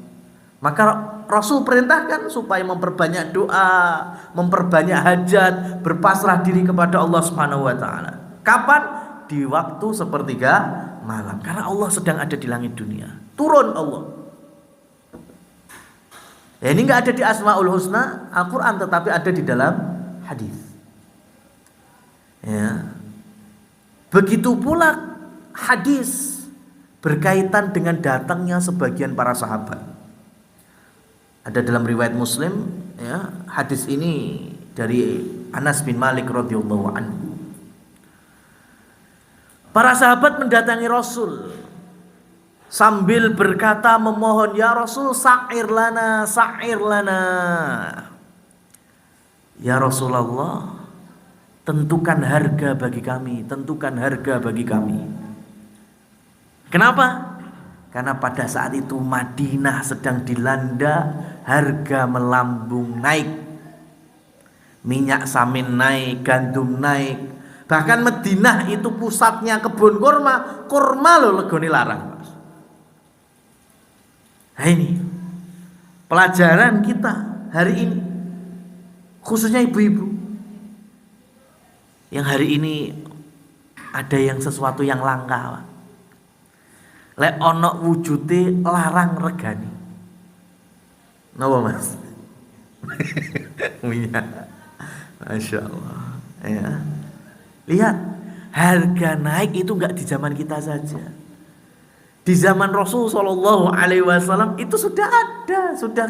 Maka Rasul perintahkan supaya memperbanyak doa, memperbanyak hajat, berpasrah diri kepada Allah Subhanahu wa Ta'ala. Kapan? Di waktu sepertiga malam, karena Allah sedang ada di langit dunia. Turun Allah. Ya, ini enggak ada di Asmaul Husna Al-Quran, tetapi ada di dalam hadis. Ya. Begitu pula hadis berkaitan dengan datangnya sebagian para sahabat. Ada dalam riwayat Muslim, ya, hadis ini dari Anas bin Malik radhiyallahu anhu. Para sahabat mendatangi Rasul sambil berkata memohon, ya Rasul, sa'ir lana, sa'ir lana. Ya Rasulullah, tentukan harga bagi kami, tentukan harga bagi kami. Kenapa? Karena pada saat itu Madinah sedang dilanda harga melambung naik. Minyak samin naik, gandum naik. Bahkan Madinah itu pusatnya kebun kurma. Kurma loh legone larang. Nah ini pelajaran kita hari ini, khususnya ibu-ibu yang hari ini ada yang sesuatu yang langka, Pak. Lek ono wujude larang regani. Napa Mas? Minyak. Masya Allah. Ya. Lihat, harga naik itu enggak di zaman kita saja. Di zaman Rasul Shallallahu Alaihi Wasallam itu sudah ada, sudah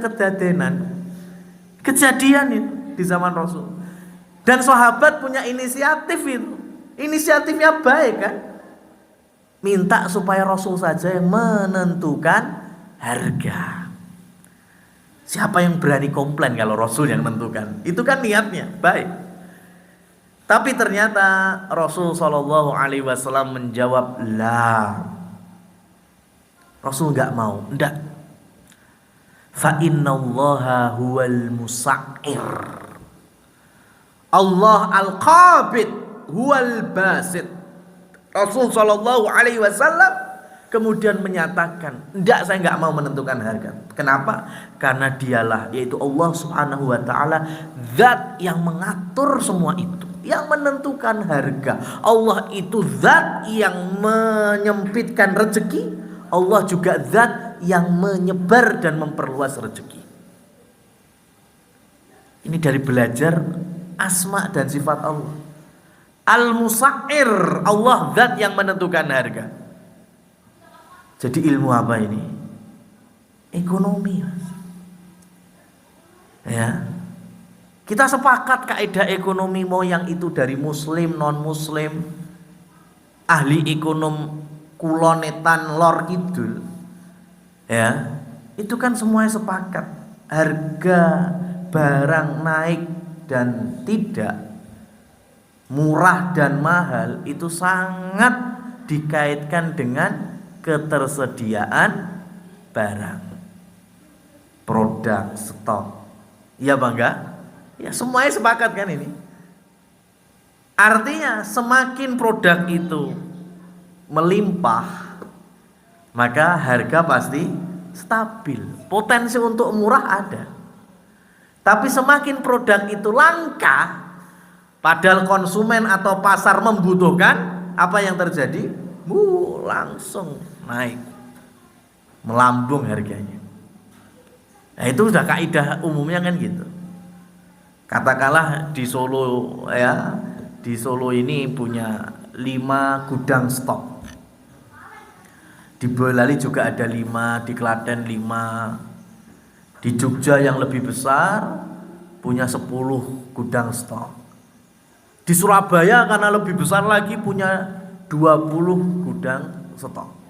kejadian itu di zaman Rasul. Dan sahabat punya inisiatif itu, inisiatifnya baik kan? Minta supaya Rasul saja yang menentukan harga. Siapa yang berani komplain kalau Rasul yang menentukan? Itu kan niatnya baik. Tapi ternyata Rasul Shallallahu Alaihi Wasallam menjawab, la. Rasul nggak mau, enggak. Fa innallaha huwal musa'ir. Allah al-qabid huwal basit. Rasul Shallallahu Alaihi Wasallam kemudian menyatakan, enggak, saya nggak mau menentukan harga. Kenapa? Karena dialah, yaitu Allah Subhanahu Wa Taala, zat yang mengatur semua itu, yang menentukan harga. Allah itu zat yang menyempitkan rezeki. Allah juga zat yang menyebar dan memperluas rezeki. Ini dari belajar asma dan sifat Allah. Al-Musa'ir, Allah zat yang menentukan harga. Jadi ilmu apa ini? Ekonomi, Mas. Ya. Kita sepakat kaidah ekonomi, mau yang itu dari muslim, non muslim, ahli ekonom kulonetan lor kidul. Ya. Itu kan semuanya sepakat. Harga barang naik dan tidak, murah dan mahal itu sangat dikaitkan dengan ketersediaan barang, produk, stok. Iya bangga? Ya semuanya sepakat kan ini. Artinya semakin produk itu melimpah, maka harga pasti stabil. Potensi untuk murah ada. Tapi semakin produk itu langka, padahal konsumen atau pasar membutuhkan, apa yang terjadi? Langsung naik, melambung harganya. Nah itu sudah kaidah umumnya kan gitu. Katakanlah di Solo ya, di Solo ini punya 5 gudang stok. Di Boyolali juga ada 5, di Klaten 5, di Jogja yang lebih besar punya 10 gudang stok. Di Surabaya karena lebih besar lagi punya 20 gudang stok.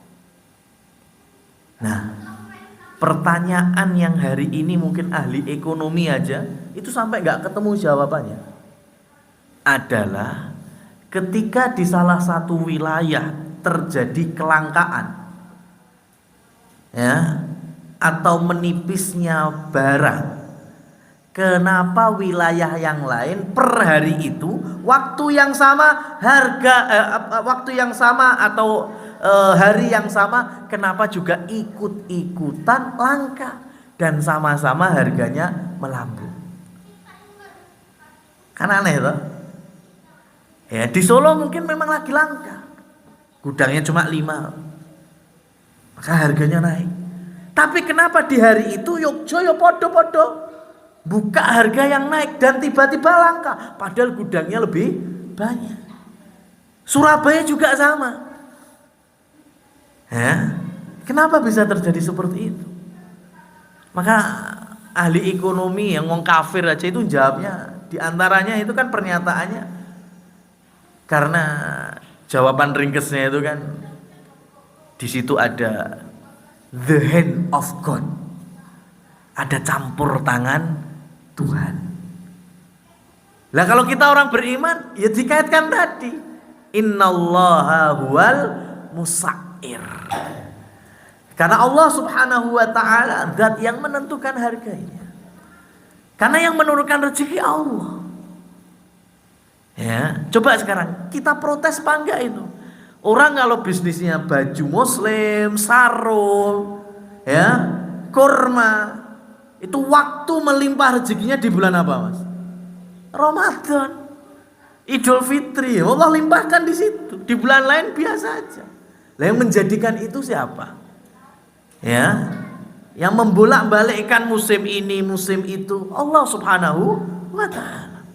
Nah, pertanyaan yang hari ini mungkin ahli ekonomi aja itu sampai nggak ketemu jawabannya adalah ketika di salah satu wilayah terjadi kelangkaan, ya, atau menipisnya barang, kenapa wilayah yang lain per hari itu waktu yang sama waktu yang sama atau hari yang sama kenapa juga ikut-ikutan langka dan sama-sama harganya melambung? Kan aneh loh. Ya di Solo mungkin memang lagi langka, gudangnya cuma 5, maka harganya naik. Tapi kenapa di hari itu Yogyo ya podo-podo buka harga yang naik dan tiba-tiba langka, padahal gudangnya lebih banyak. Surabaya juga sama. Ya, kenapa bisa terjadi seperti itu? Maka ahli ekonomi yang ngomong kafir aja itu jawabnya Di antaranya itu kan pernyataannya, karena jawaban ringkesnya itu kan di situ ada the hand of God, ada campur tangan Tuhan. Lah kalau kita orang beriman ya dikaitkan tadi, innallaha huwal musa'ir. Karena Allah Subhanahu wa taala zat yang menentukan harganya. Karena yang menurunkan rezeki Allah. Ya, coba sekarang kita protes apa enggak itu? Orang kalau bisnisnya baju muslim, sarung, ya, kurma, itu waktu melimpah rezekinya di bulan apa, Mas? Ramadan, Idul Fitri, Allah limpahkan di situ. Di bulan lain biasa aja. Lah yang menjadikan itu siapa? Ya, yang membolak-balikkan musim ini, musim itu, Allah Subhanahu wa taala.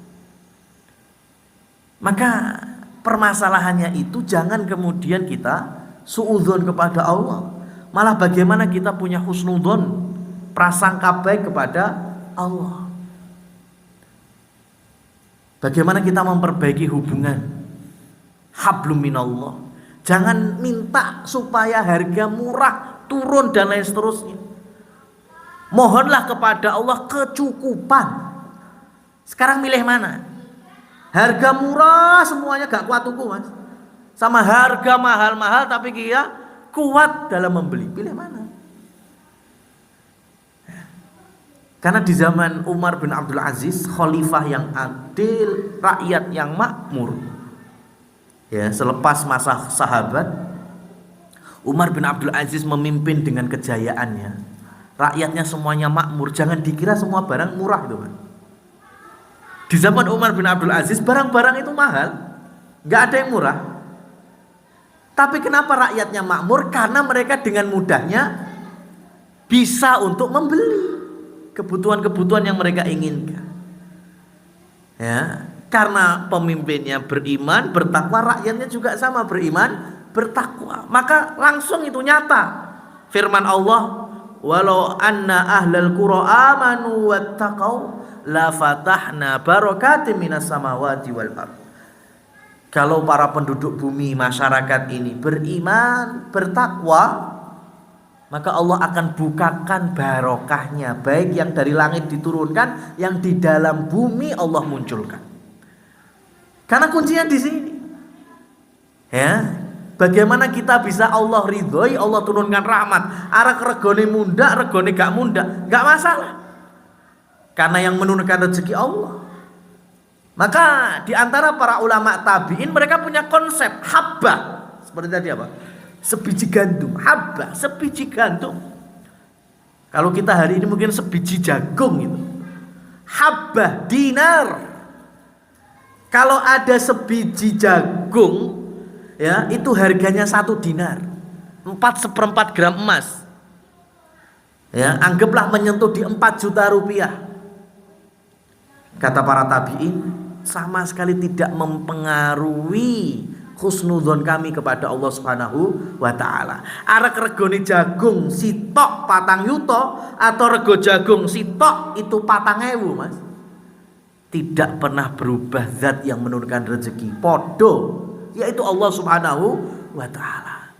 Maka permasalahannya itu jangan kemudian kita suudzon kepada Allah. Malah bagaimana kita punya husnudzon, prasangka baik kepada Allah. Bagaimana kita memperbaiki hubungan hablum minallah. Jangan minta supaya harga murah turun dan lain seterusnya. Mohonlah kepada Allah kecukupan. Sekarang milih mana? Harga murah semuanya gak kuat tuku, Mas. Sama harga mahal-mahal tapi dia kuat dalam membeli. Pilih mana? Karena di zaman Umar bin Abdul Aziz, khalifah yang adil, rakyat yang makmur. Ya, selepas masa sahabat, Umar bin Abdul Aziz memimpin dengan kejayaannya. Rakyatnya semuanya makmur. Jangan dikira semua barang murah itu, Mas. Di zaman Umar bin Abdul Aziz barang-barang itu mahal, nggak ada yang murah. Tapi kenapa rakyatnya makmur? Karena mereka dengan mudahnya bisa untuk membeli kebutuhan-kebutuhan yang mereka inginkan. Ya, karena pemimpinnya beriman, bertakwa, rakyatnya juga sama beriman, bertakwa. Maka langsung itu nyata firman Allah, walau anna ahlal qura amanu wattaqau la fatahna barakatim minas samawati wal ardh. Kalau para penduduk bumi, masyarakat ini beriman, bertakwa, maka Allah akan bukakan barokahnya, baik yang dari langit diturunkan, yang di dalam bumi Allah munculkan. Karena kuncinya di sini. Ya, bagaimana kita bisa Allah ridhoi, Allah turunkan rahmat. Arek regone munda, regone gak munda, gak masalah. Karena yang menurunkan rezeki Allah. Maka di antara para ulama tabi'in mereka punya konsep habbah. Seperti tadi apa? Sebiji gandum, habbah, sebiji gandum. Kalau kita hari ini mungkin sebiji jagung itu. Habbah dinar. Kalau ada sebiji jagung, ya itu harganya 1 dinar, 4/4 gram emas. Ya, anggaplah menyentuh di 4 juta rupiah. Kata para tabi'in, sama sekali tidak mempengaruhi husnudzon kami kepada Allah Subhanahu wa taala. Arek regone jagung sitok 4 yuto atau rego jagung sitok itu 4.000, Mas. Tidak pernah berubah zat yang menurunkan rezeki. Podo, yaitu Allah Subhanahu wa taala.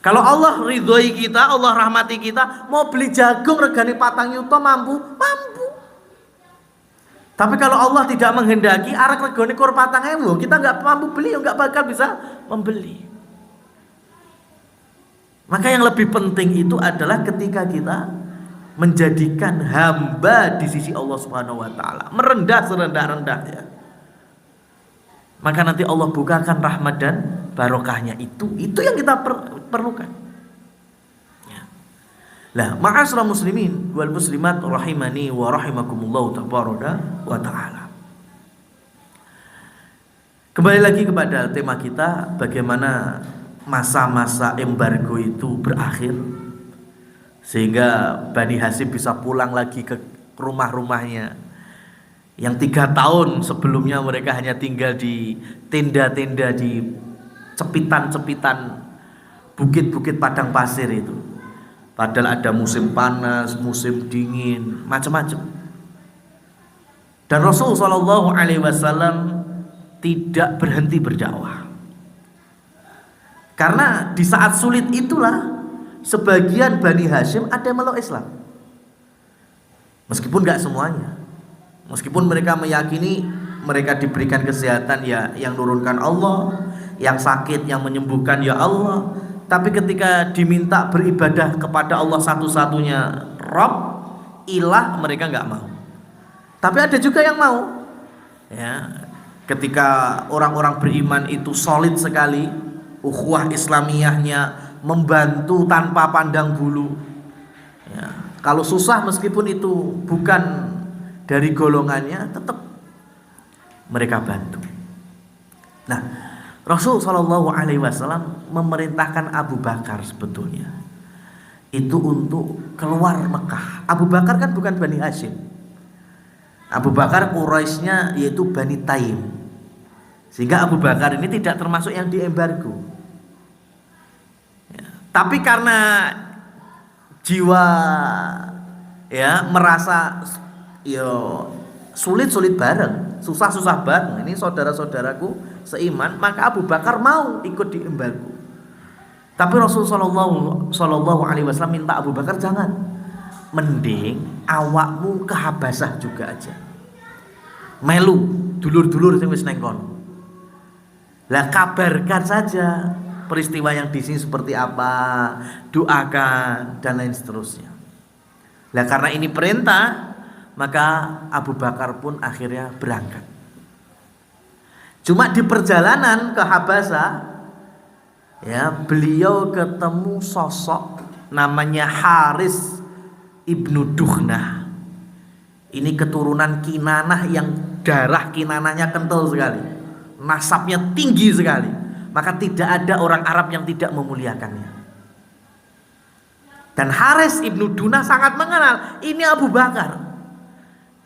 Kalau Allah ridhoi kita, Allah rahmati kita, mau beli jagung regane 4 yuto mampu? Mampu. Tapi kalau Allah tidak menghendaki, arek regane kur 4.000, kita nggak mampu beli, nggak bakal bisa membeli. Maka yang lebih penting itu adalah ketika kita menjadikan hamba di sisi Allah Subhanahu wa taala, merendah serendah-rendahnya. Maka nanti Allah bukakan rahmat dan barokahnya itu yang kita perlukan. Ya. Lah, ma'asyiral muslimin wal muslimat rahimani wa rahimakumullah tabaraka wa taala. Kembali lagi kepada tema kita, bagaimana masa-masa embargo itu berakhir sehingga Bani Hasyim bisa pulang lagi ke rumah-rumahnya yang 3 tahun sebelumnya mereka hanya tinggal di tenda-tenda di cepitan-cepitan bukit-bukit padang pasir itu. Padahal ada musim panas, musim dingin, macam-macam. Dan Rasul Shallallahu Alaihi Wasallam tidak berhenti berdakwah. Karena di saat sulit itulah sebagian Bani Hashim ada yang meluk Islam. Meskipun gak semuanya. Meskipun mereka meyakini mereka diberikan kesehatan ya yang nurunkan Allah, yang sakit yang menyembuhkan ya Allah. Tapi ketika diminta beribadah kepada Allah satu-satunya Rabb, ilah, mereka gak mau. Tapi ada juga yang mau. Ya, ketika orang-orang beriman itu solid sekali, ukhuwah Islamiyahnya membantu tanpa pandang bulu. Ya, kalau susah meskipun itu bukan dari golongannya, tetap mereka bantu. Nah, Rasul Shallallahu Alaihi Wasallam memerintahkan Abu Bakar sebetulnya itu untuk keluar Mekah. Abu Bakar kan bukan Bani Hashim. Abu Bakar Quraisynya yaitu Bani Taim. Sehingga Abu Bakar ini tidak termasuk yang diembargo. Ya, tapi karena jiwa ya merasa yo sulit-sulit bareng, susah-susah bareng. Ini saudara-saudaraku seiman, maka Abu Bakar mau ikut diembargo. Tapi Rasul Shallallahu Alaihi Wasallam minta Abu Bakar jangan, mending awakmu ke Habasah juga aja, melu dulur-dulur sing wis neng kono. Lah kabarkan saja peristiwa yang di sini seperti apa, doakan dan lain seterusnya. Lah karena ini perintah, maka Abu Bakar pun akhirnya berangkat. Cuma di perjalanan ke Habasah, ya beliau ketemu sosok namanya Haris ibnu Duhnah. Ini keturunan Kinanah yang darah Kinanahnya kental sekali, nasabnya tinggi sekali. Maka tidak ada orang Arab yang tidak memuliakannya. Dan Haris ibnu Duhnah sangat mengenal ini Abu Bakar.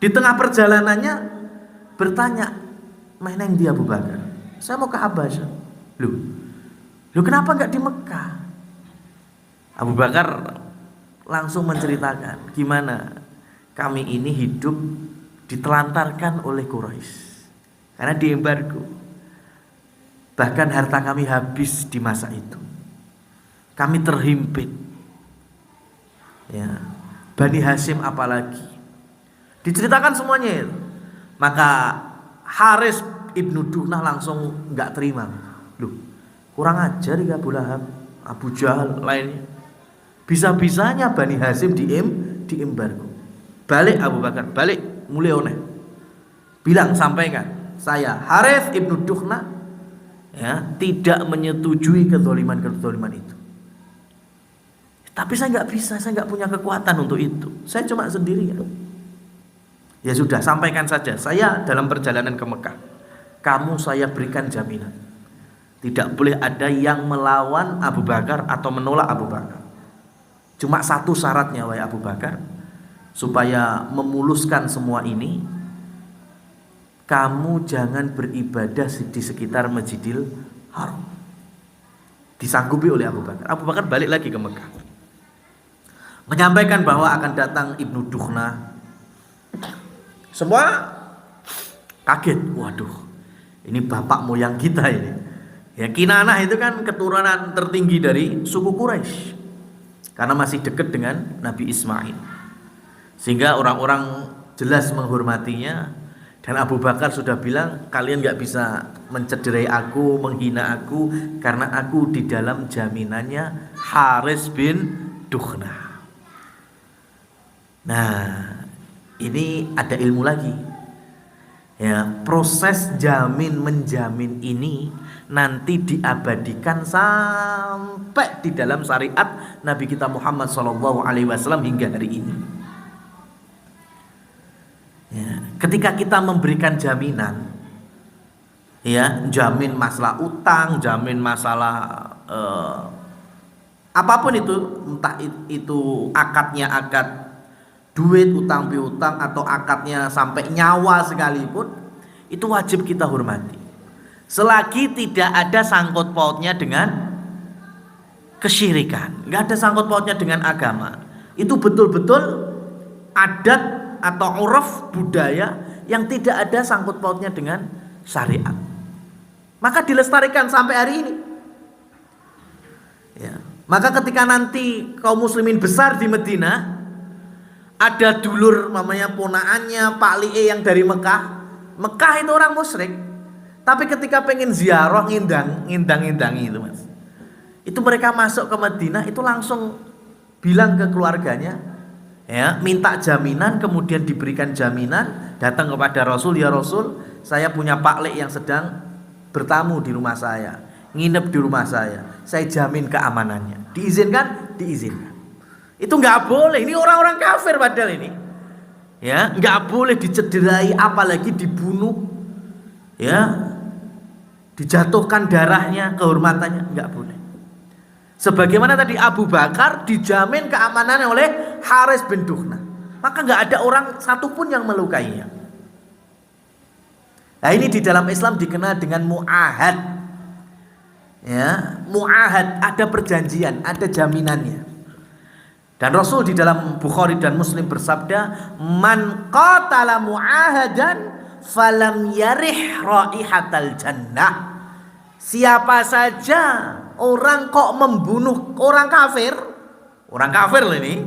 Di tengah perjalanannya bertanya, mana yang dia Abu Bakar? Saya mau ke Habasyah. Loh kenapa nggak di Mekah? Abu Bakar langsung menceritakan gimana kami ini hidup ditelantarkan oleh Quraisy karena diembargo. Bahkan harta kami habis di masa itu. Kami terhimpit. Ya, Bani Hashim apalagi. Diceritakan semuanya itu. Maka Haris ibnu Duhnah langsung nggak terima. Loh, kurang ajar ya Abu Lahab, Abu Jahal lainnya. Bisa-bisanya Bani Hashim diembargo. Balik Abu Bakar, balik mulai oleh. Bilang sampaikan, saya Haris ibnu Duhnah ya tidak menyetujui kezaliman itu. Tapi saya nggak bisa, saya nggak punya kekuatan untuk itu. Saya cuma sendirian. Ya sudah, sampaikan saja. Saya dalam perjalanan ke Mekah, kamu saya berikan jaminan, tidak boleh ada yang melawan Abu Bakar atau menolak Abu Bakar. Cuma satu syaratnya wahai Abu Bakar, supaya memuluskan semua ini, kamu jangan beribadah di sekitar Masjidil Haram. Disanggupi oleh Abu Bakar. Abu Bakar balik lagi ke Mekah, menyampaikan bahwa akan datang Ibnu Duhnah. Semua kaget. Waduh, ini bapak moyang kita ini. Ya, Kinanah itu kan keturunan tertinggi dari suku Quraisy karena masih dekat dengan Nabi Ismail, sehingga orang-orang jelas menghormatinya. Dan Abu Bakar sudah bilang, kalian gak bisa mencederai aku, menghina aku, karena aku di dalam jaminannya Haris bin Duhnah. Nah, ini ada ilmu lagi. Ya, proses jamin menjamin ini nanti diabadikan sampai di dalam syariat Nabi kita Muhammad SAW hingga hari ini. Ya, ketika kita memberikan jaminan, ya, jamin masalah utang, jamin masalah apapun itu, entah itu akadnya akad duit, utang piutang, atau akadnya sampai nyawa sekalipun, itu wajib kita hormati. Selagi tidak ada sangkut pautnya dengan kesyirikan, nggak ada sangkut pautnya dengan agama, itu betul-betul adat atau uruf budaya yang tidak ada sangkut pautnya dengan syariat. Maka dilestarikan sampai hari ini. Ya. Maka ketika nanti kaum muslimin besar di Madinah, ada dulur namanya ponaannya Pak Li'e yang dari Mekah. Mekah itu orang musyrik, tapi ketika pengen ziarah ngindang-ngindangi itu Mas. Itu mereka masuk ke Madinah itu langsung bilang ke keluarganya, ya, minta jaminan, kemudian diberikan jaminan, datang kepada Rasul, ya Rasul, saya punya Pak Li'e yang sedang bertamu di rumah saya, nginep di rumah saya jamin keamanannya. Diizinkan? Diizinkan. Itu nggak boleh. Ini orang-orang kafir padahal ini, ya, nggak boleh dicederai, apalagi dibunuh, ya, dijatuhkan darahnya, kehormatannya, nggak boleh. Sebagaimana tadi Abu Bakar dijamin keamanannya oleh Haris bin Duhna, maka nggak ada orang satupun yang melukainya. Nah, ini di dalam Islam dikenal dengan mu'ahad. Ya, mu'ahad, ada perjanjian, ada jaminannya. Dan Rasul di dalam Bukhari dan Muslim bersabda, "Man qatala mu'ahadan falam yarih raihatal jannah." Siapa saja orang kok membunuh orang kafir loh ini.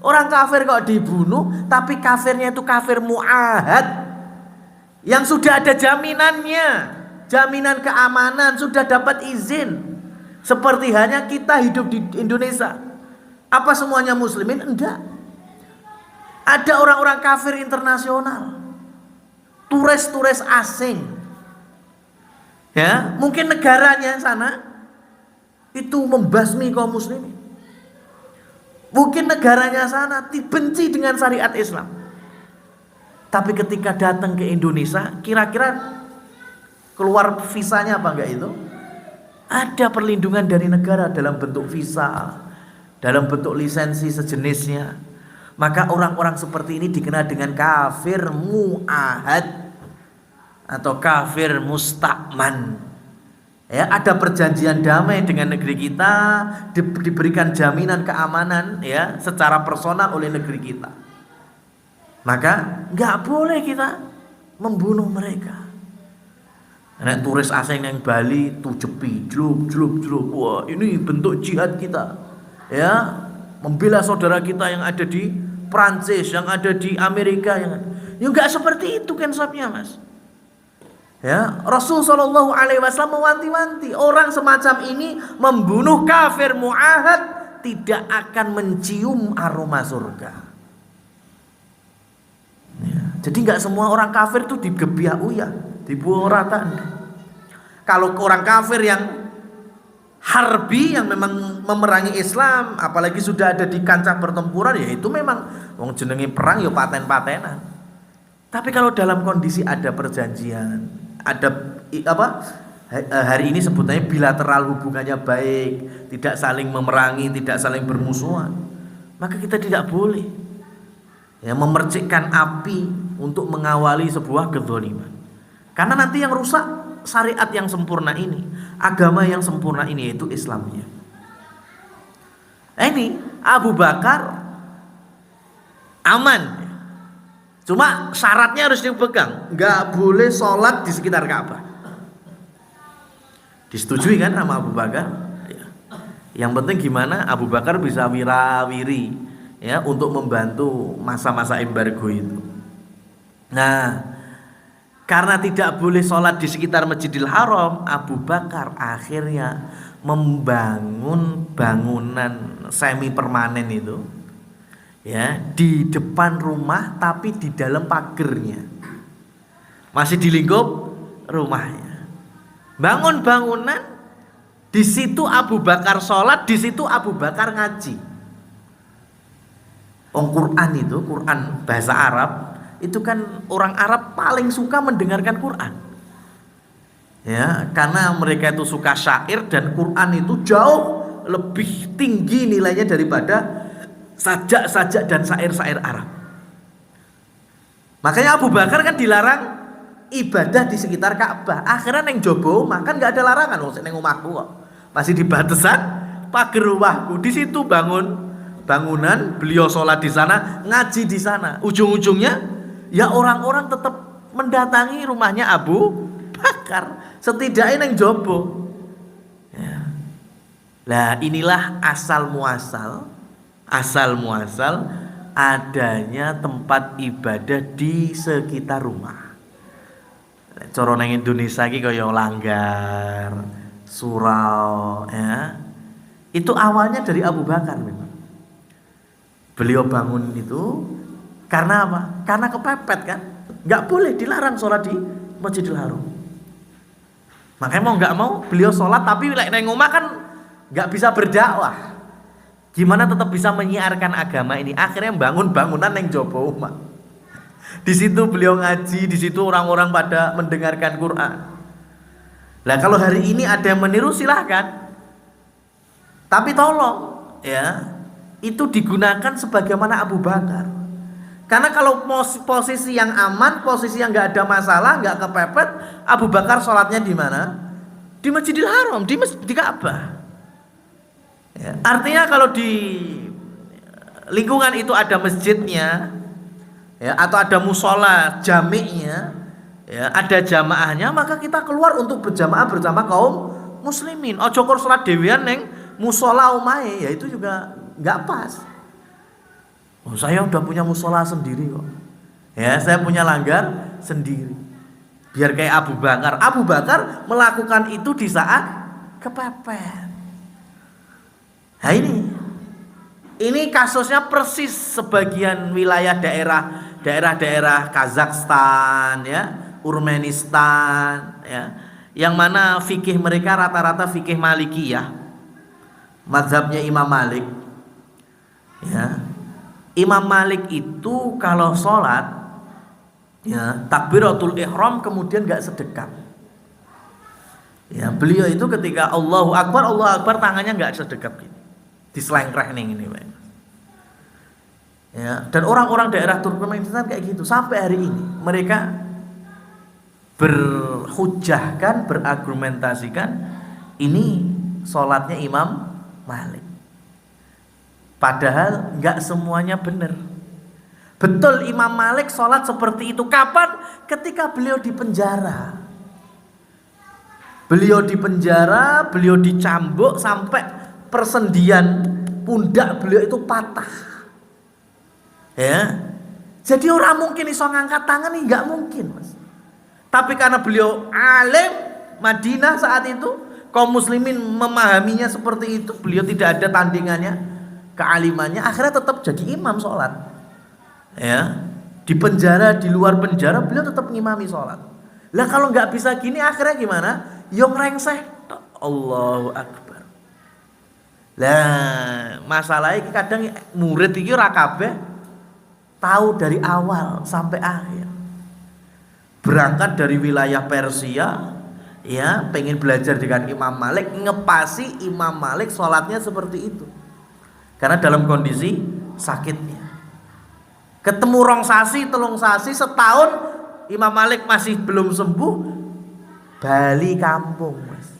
Orang kafir kok dibunuh, tapi kafirnya itu kafir mu'ahad, yang sudah ada jaminannya, jaminan keamanan, sudah dapat izin. Seperti halnya kita hidup di Indonesia. Apa semuanya muslimin? Enggak. Ada orang-orang kafir internasional, turis-turis asing. Ya, mungkin negaranya sana itu membasmi kaum muslimin. Mungkin negaranya sana dibenci dengan syariat Islam. Tapi ketika datang ke Indonesia, kira-kira keluar visanya apa enggak itu? Ada perlindungan dari negara dalam bentuk visa, dalam bentuk lisensi sejenisnya. Maka orang-orang seperti ini dikenal dengan kafir mu'ahad atau kafir mustakman. Ya, ada perjanjian damai dengan negeri kita, diberikan jaminan keamanan, ya, secara personal oleh negeri kita. Maka nggak boleh kita membunuh mereka. Nek turis asing yang Bali tuh jepi, jeluk. Wah, ini bentuk jihad kita. Ya, membela saudara kita yang ada di Prancis, yang ada di Amerika, yang ya nggak seperti itu konsepnya, Mas. Ya, Rasul Shallallahu Alaihi Wasallam mewanti-wanti orang semacam ini membunuh kafir mu'ahad tidak akan mencium aroma surga. Ya, jadi nggak semua orang kafir itu digebiah uyah, dibuang rata. Kalau orang kafir yang harbi, yang memang memerangi Islam, apalagi sudah ada di kancah pertempuran, ya itu memang wong jenenge perang ya paten-patenan. Tapi kalau dalam kondisi ada perjanjian, ada hari ini sebutnya bilateral, hubungannya baik, tidak saling memerangi, tidak saling bermusuhan, maka kita tidak boleh ya memercikkan api untuk mengawali sebuah kezaliman. Karena nanti yang rusak syariat yang sempurna ini, agama yang sempurna ini, yaitu Islamnya. Ini Abu Bakar aman, cuma syaratnya harus dipegang, nggak boleh sholat di sekitar Ka'bah. Disetujui kan sama Abu Bakar? Ya. Yang penting gimana Abu Bakar bisa wirawiri, ya, untuk membantu masa-masa embargo itu. Nah, karena tidak boleh sholat di sekitar Masjidil Haram, Abu Bakar akhirnya membangun bangunan semi permanen itu, ya, di depan rumah tapi di dalam pagernya, masih di lingkup rumahnya. Bangun bangunan, di situ Abu Bakar sholat, di situ Abu Bakar ngaji. Quran itu, Quran bahasa Arab itu kan orang Arab paling suka mendengarkan Quran. Ya, karena mereka itu suka syair, dan Quran itu jauh lebih tinggi nilainya daripada sajak-sajak dan syair-syair Arab. Makanya Abu Bakar kan dilarang ibadah di sekitar Ka'bah. Akhirnya neng jobo makan nggak ada larangan, wong neng omahku kok. Masih di batasan pagar rumahku. Di situ bangunan, beliau sholat di sana, ngaji di sana. Ujung-ujungnya ya orang-orang tetap mendatangi rumahnya Abu Bakar, setidaknya neng jobo. Ya. Lah inilah asal muasal adanya tempat ibadah di sekitar rumah. Cara nang Indonesia iki kaya Langgar, Surau, ya. Itu awalnya dari Abu Bakar memang. Beliau bangun itu karena apa? Karena kepepet kan. Enggak boleh, dilarang sholat di Masjidil Haram. Makanya mau enggak mau beliau sholat, tapi lek nang omah kan enggak bisa berdakwah. Gimana tetap bisa menyiarkan agama ini? Akhirnya bangun bangunan yang jopo omah. Di situ beliau ngaji, di situ orang-orang pada mendengarkan Quran. Lah kalau hari ini ada yang meniru silahkan. Tapi tolong ya, itu digunakan sebagaimana Abu Bakar. Karena kalau posisi yang aman, posisi yang nggak ada masalah, nggak kepepet, Abu Bakar sholatnya di mana? Di Masjidil Haram, di Ka'bah. Ya, artinya kalau di lingkungan itu ada masjidnya, ya, atau ada musola jami'nya, ya, ada jamaahnya, maka kita keluar untuk berjamaah bersama kaum muslimin. Ojo kor sholat dewean neng musola omahe, ya itu juga nggak pas. Oh, saya udah punya musola sendiri kok. Ya, saya punya langgar sendiri. Biar kayak Abu Bakar. Abu Bakar melakukan itu di saat kepepet. Nah ini kasusnya persis sebagian wilayah daerah Kazakhstan, ya, Turkmenistan, ya, yang mana fikih mereka rata-rata fikih Malikiyah, mazhabnya Imam Malik. Ya, Imam Malik itu kalau sholat, ya, takbiratul ihram kemudian nggak sedekap. Ya, beliau itu ketika Allahu Akbar tangannya nggak sedekap gitu, diselengkreh nih ini, Pak. Ya, dan orang-orang daerah Turkmenistan kayak gitu sampai hari ini mereka berhujahkan, berargumentasikan ini sholatnya Imam Malik. Padahal nggak semuanya benar. Betul Imam Malik sholat seperti itu. Kapan? Ketika beliau di penjara. Beliau di penjara, beliau dicambuk sampai persendian pundak beliau itu patah. Ya. Jadi orang mungkin iso ngangkat tangan ini nggak mungkin, Mas. Tapi karena beliau alim Madinah saat itu, kaum muslimin memahaminya seperti itu, beliau tidak ada tandingannya. Kealimannya akhirnya tetap jadi imam sholat, ya, di penjara, di luar penjara beliau tetap ngimami sholat. Lah kalau nggak bisa gini akhirnya gimana? Yang rengseh, Allahu Akbar. Lah masalahnya kadang murid iki ora kabeh tahu dari awal sampai akhir. Berangkat dari wilayah Persia, ya, pengen belajar dengan Imam Malik, ngepasi Imam Malik sholatnya seperti itu. Karena dalam kondisi sakitnya. Ketemu rong sasi, telung sasi, setahun Imam Malik masih belum sembuh, bali kampung, Mas.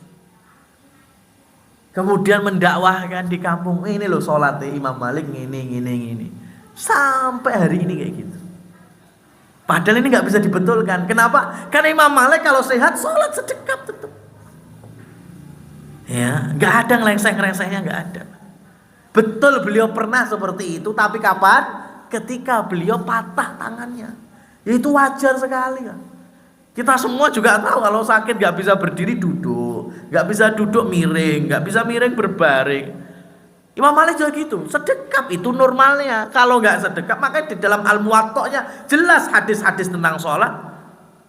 Kemudian mendakwahkan di kampung, ini loh sholatnya Imam Malik gini. Sampai hari ini kayak gitu. Padahal ini nggak bisa dibetulkan. Kenapa? Karena Imam Malik kalau sehat sholat sedekap tetap. Ya, nggak ada ngelenseng-ngelensengnya, nggak ada. Betul beliau pernah seperti itu, tapi kapan? Ketika beliau patah tangannya. Ya itu wajar sekali kan. Kita semua juga tahu kalau sakit nggak bisa berdiri duduk, nggak bisa duduk miring, nggak bisa miring berbaring. Imam Malik juga gitu, sedekap itu normalnya. Kalau nggak sedekap, makanya di dalam Al-Muwatta'nya jelas hadis-hadis tentang sholat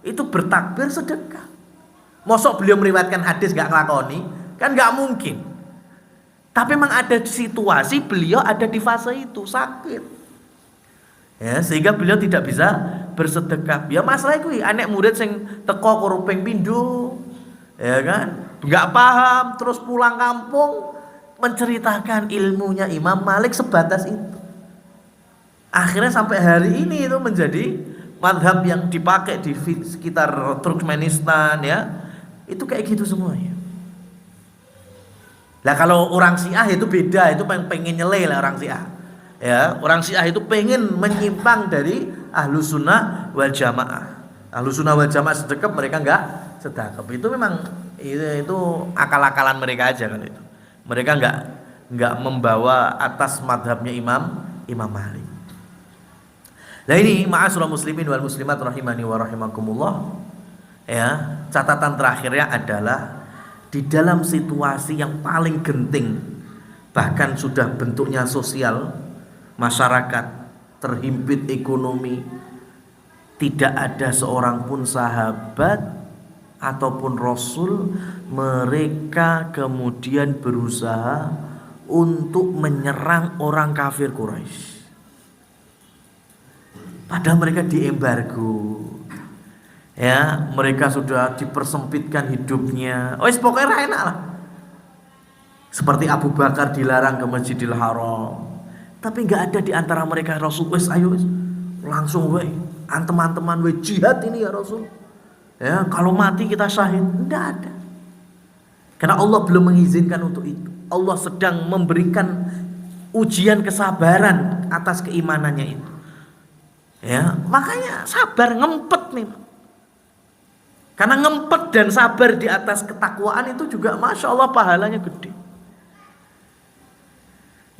itu bertakbir sedekap. Mosok beliau meriwayatkan hadis nggak ngelakoni, kan nggak mungkin. Tapi memang ada situasi beliau ada di fase itu sakit, ya, sehingga beliau tidak bisa bersedekap. Ya masalah itu anak murid sing teko kuruping pindho, ya kan, nggak paham, terus pulang kampung menceritakan ilmunya Imam Malik sebatas itu. Akhirnya sampai hari ini itu menjadi madhab yang dipakai di sekitar Turkmenistan, ya, itu kayak gitu semuanya. Lah kalau orang Syiah itu beda, itu pengen nyeleh lah orang Syiah. Ya, orang Syiah itu pengen menyimpang dari Ahlus Sunnah wal Jamaah. Ahlussunnah wal Jamaah sedekap, mereka enggak sedekap. Itu memang itu akal-akalan mereka aja kan itu. Mereka enggak membawa atas madhabnya Imam Malik. Nah ini ma'asyiral muslimin wal muslimat rahimani wa rahimakumullah. Ya, catatan terakhirnya adalah di dalam situasi yang paling genting, bahkan sudah bentuknya sosial, masyarakat terhimpit ekonomi, tidak ada seorang pun sahabat ataupun rasul, mereka kemudian berusaha untuk menyerang orang kafir Quraisy. Padahal mereka diembargo. Ya, mereka sudah dipersempitkan hidupnya. Pokoknya enak lah. Seperti Abu Bakar dilarang ke Masjidil Haram. Tapi nggak ada di antara mereka Rasul, ayo langsung antem-anteman jihad ini ya Rasul. Ya, kalau mati kita syahid. Enggak ada. Karena Allah belum mengizinkan untuk itu. Allah sedang memberikan ujian kesabaran atas keimanannya itu. Ya, makanya sabar, ngempet nih. Karena ngempet dan sabar di atas ketakwaan itu juga Masya Allah pahalanya gede.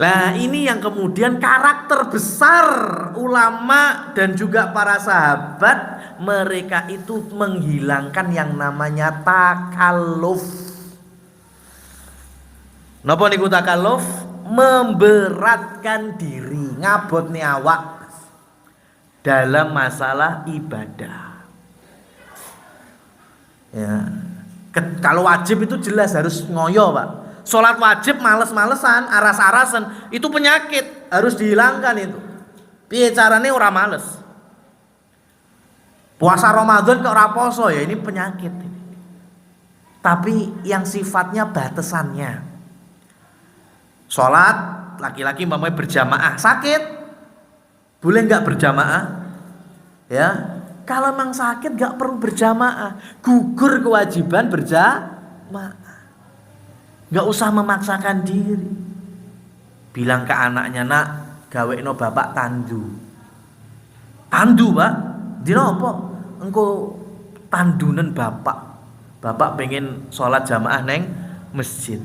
Nah ini yang kemudian karakter besar ulama dan juga para sahabat, mereka itu menghilangkan yang namanya takalluf. Napa niku takalluf? Memberatkan diri, ngabotne awak dalam masalah ibadah. Ya. Kalau wajib itu jelas harus ngoyo, Pak. Sholat wajib males-malesan, aras-arasan, itu penyakit, harus dihilangkan itu. Piye carane ora males? Puasa Ramadan kok ora poso, ya ini penyakit. Tapi yang sifatnya batasannya. Sholat laki-laki mamanya berjamaah, sakit boleh nggak berjamaah? Ya. Kalau memang sakit gak perlu berjamaah, gugur kewajiban berjamaah. Gak usah memaksakan diri. Bilang ke anaknya, nak, gawekno bapak tandu. Tandu, Pak? Dino apa? Engko tandunen bapak. Bapak pengen sholat jamaah neng masjid.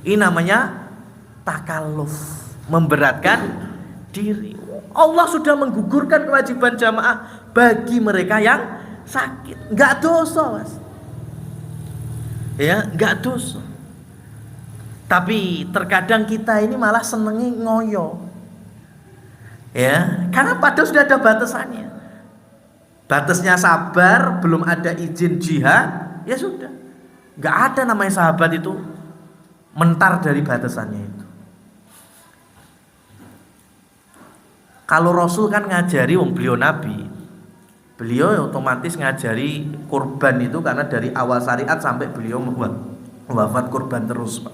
Ini namanya takalluf, memberatkan diri. Allah sudah menggugurkan kewajiban jamaah bagi mereka yang sakit. Enggak dosa, Mas. Ya, enggak dosa. Tapi terkadang kita ini malah senengi ngoyo. Ya, karena padahal sudah ada batasannya. Batasnya sabar, belum ada izin jihad, ya sudah. Enggak ada namanya sahabat itu mentar dari batasannya itu. Kalau Rasul kan ngajari, beliau Nabi, beliau otomatis ngajari kurban itu karena dari awal syariat sampai beliau wafat kurban terus, Pak.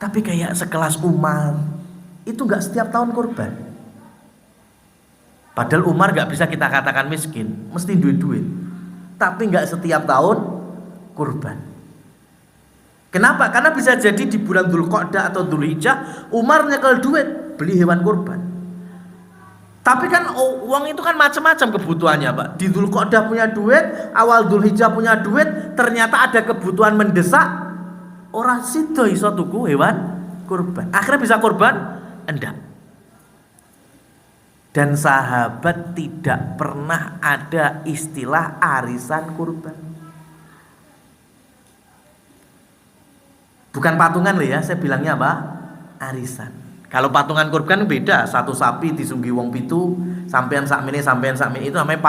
Tapi kayak sekelas Umar itu nggak setiap tahun kurban. Padahal Umar nggak bisa kita katakan miskin, mesti duit-duit. Tapi nggak setiap tahun kurban. Kenapa? Karena bisa jadi di bulan Dzulqa'dah atau Dzulhijjah Umar nyekel duit beli hewan kurban. Tapi kan uang itu kan macam-macam kebutuhannya, Pak. Di Dzulqa'dah punya duit, awal Dzulhijjah punya duit, ternyata ada kebutuhan mendesak, orang sido iso tuku hewan kurban. Akhirnya bisa kurban? Enggak. Dan sahabat tidak pernah ada istilah arisan kurban. Bukan patungan loh ya, saya bilangnya apa? Arisan. Kalau patungan kurban beda, satu sapi disunggi wong pitu, sampean sakmene itu namanya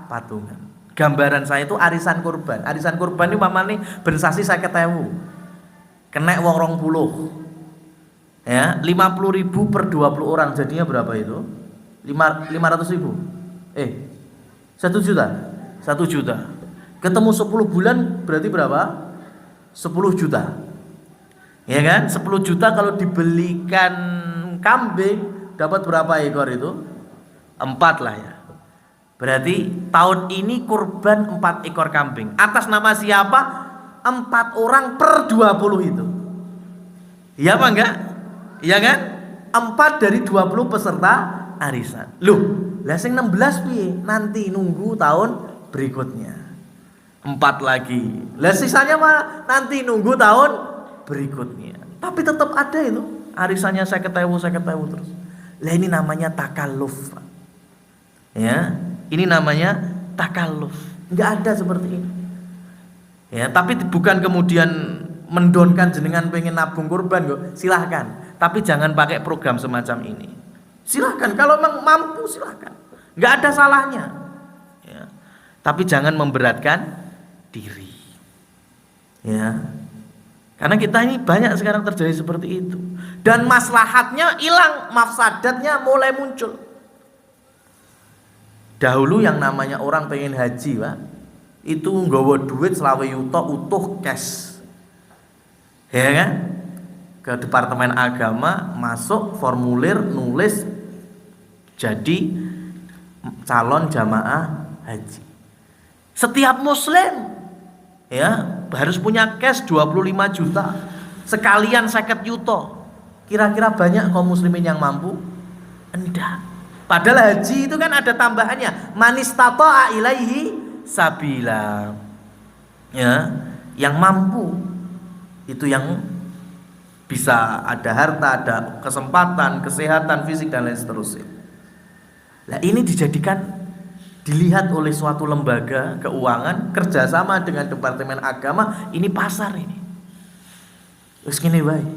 patungan. Gambaran saya itu arisan kurban. Arisan kurban itu mamane ben sasi 50.000. Kena wong 20. Ya, 50.000 per 20 orang jadinya berapa itu? 500.000. 1 juta. 1 juta. Ketemu 10 bulan berarti berapa? 10 juta. Ya kan? 10 juta kalau dibelikan kambing dapat berapa ekor itu? 4 lah ya. Berarti tahun ini kurban 4 ekor kambing. Atas nama siapa? 4 orang per 20 itu. Iya apa enggak? Iya kan? 4 dari 20 peserta arisan. Loh, lah sing 16 piye? Nanti nunggu tahun berikutnya. 4 lagi. Lah sisanya mah nanti nunggu tahun berikutnya. Tapi tetap ada itu. Arisannya 50.000 terus. Lah ini namanya takalluf. Ya, ini namanya takalluf. Enggak ada seperti ini. Ya, tapi bukan kemudian mendonkan jenengan pengen nabung kurban kok. Silahkan. Tapi jangan pakai program semacam ini. Silahkan, kalau mampu silahkan, nggak ada salahnya. Ya. Tapi jangan memberatkan diri. Ya, karena kita ini banyak sekarang terjadi seperti itu. Dan maslahatnya hilang, mafsadatnya mulai muncul. Dahulu yang namanya orang pengen haji, Pak, itu nggawa duit 20 juta utuh cash. Ya kan? Ke Departemen Agama, masuk formulir, nulis jadi calon jamaah haji. Setiap muslim ya harus punya cash 25 juta. Sekalian 50 juta. Kira-kira banyak kaum muslimin yang mampu? Enggak. Padahal haji itu kan ada tambahannya. Manistata'a ilaihi sabila. Ya, yang mampu itu yang bisa ada harta, ada kesempatan, kesehatan fisik dan lain seterusnya. Nah ini dilihat oleh suatu lembaga keuangan kerjasama dengan Departemen Agama, ini pasar ini. Terus gini baik,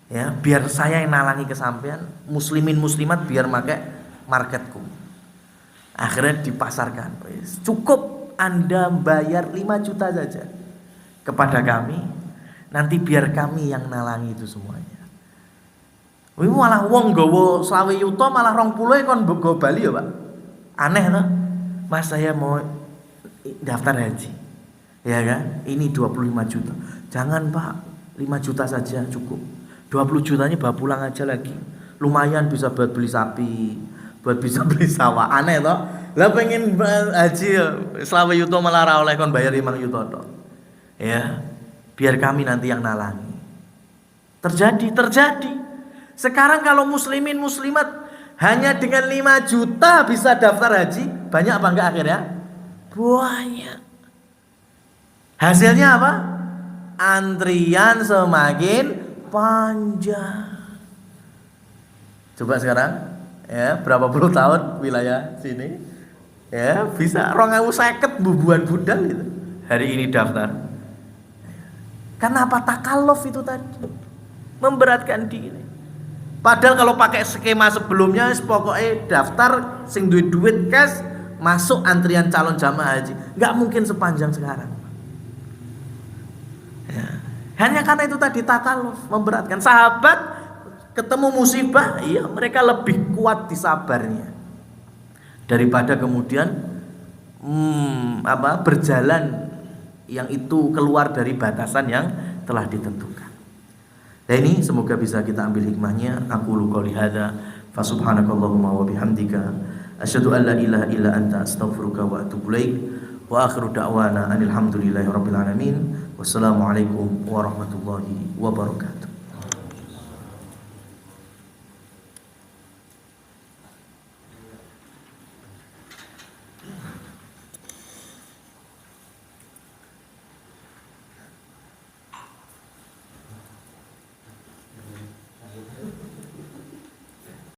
ya biar saya yang nalangi kesampean, muslimin muslimat biar pakai marketku. Akhirnya dipasarkan, cukup Anda bayar 5 juta saja kepada kami, nanti biar kami yang nalangi itu semuanya. Wih malah wong gowo 20 juta malah 20 kon go Bali ya Pak. Aneh toh. Mas saya mau daftar haji. Ya kan? Ini 25 juta. Jangan Pak, 5 juta saja cukup. 20 jutanya bawa pulang aja lagi. Lumayan bisa buat beli sapi, buat bisa beli sawah. Aneh toh. Lah pengen haji 20 juta malah ra oleh kon bayar 5 juta toh. Ya. Biar kami nanti yang nalangi. Terjadi. Sekarang kalau muslimin muslimat hanya dengan 5 juta bisa daftar haji, banyak apa enggak akhirnya? Banyak. Hasilnya apa? Antrian semakin panjang. Coba sekarang ya, berapa puluh tahun wilayah sini ya bisa 2050 bubuan budal itu hari ini daftar. Kenapa takalluf itu tadi? Memberatkan diri. Padahal kalau pakai skema sebelumnya pokoknya daftar sing duit cash masuk antrian calon jamaah haji, nggak mungkin sepanjang sekarang. Ya. Hanya karena itu tadi takalluf memberatkan. Sahabat ketemu musibah, iya mereka lebih kuat di sabarnya daripada kemudian berjalan yang itu keluar dari batasan yang telah ditentukan. Nah ini semoga bisa kita ambil hikmahnya. Aqulu qouli hadza fa subhanakallahumma wa bihamdika asyhadu an la ilaha illa anta astaghfiruka wa atubu ilaik wa akhiru da'wana alhamdulillahi rabbil alamin. Wassalamualaikum warahmatullahi wabarakatuh.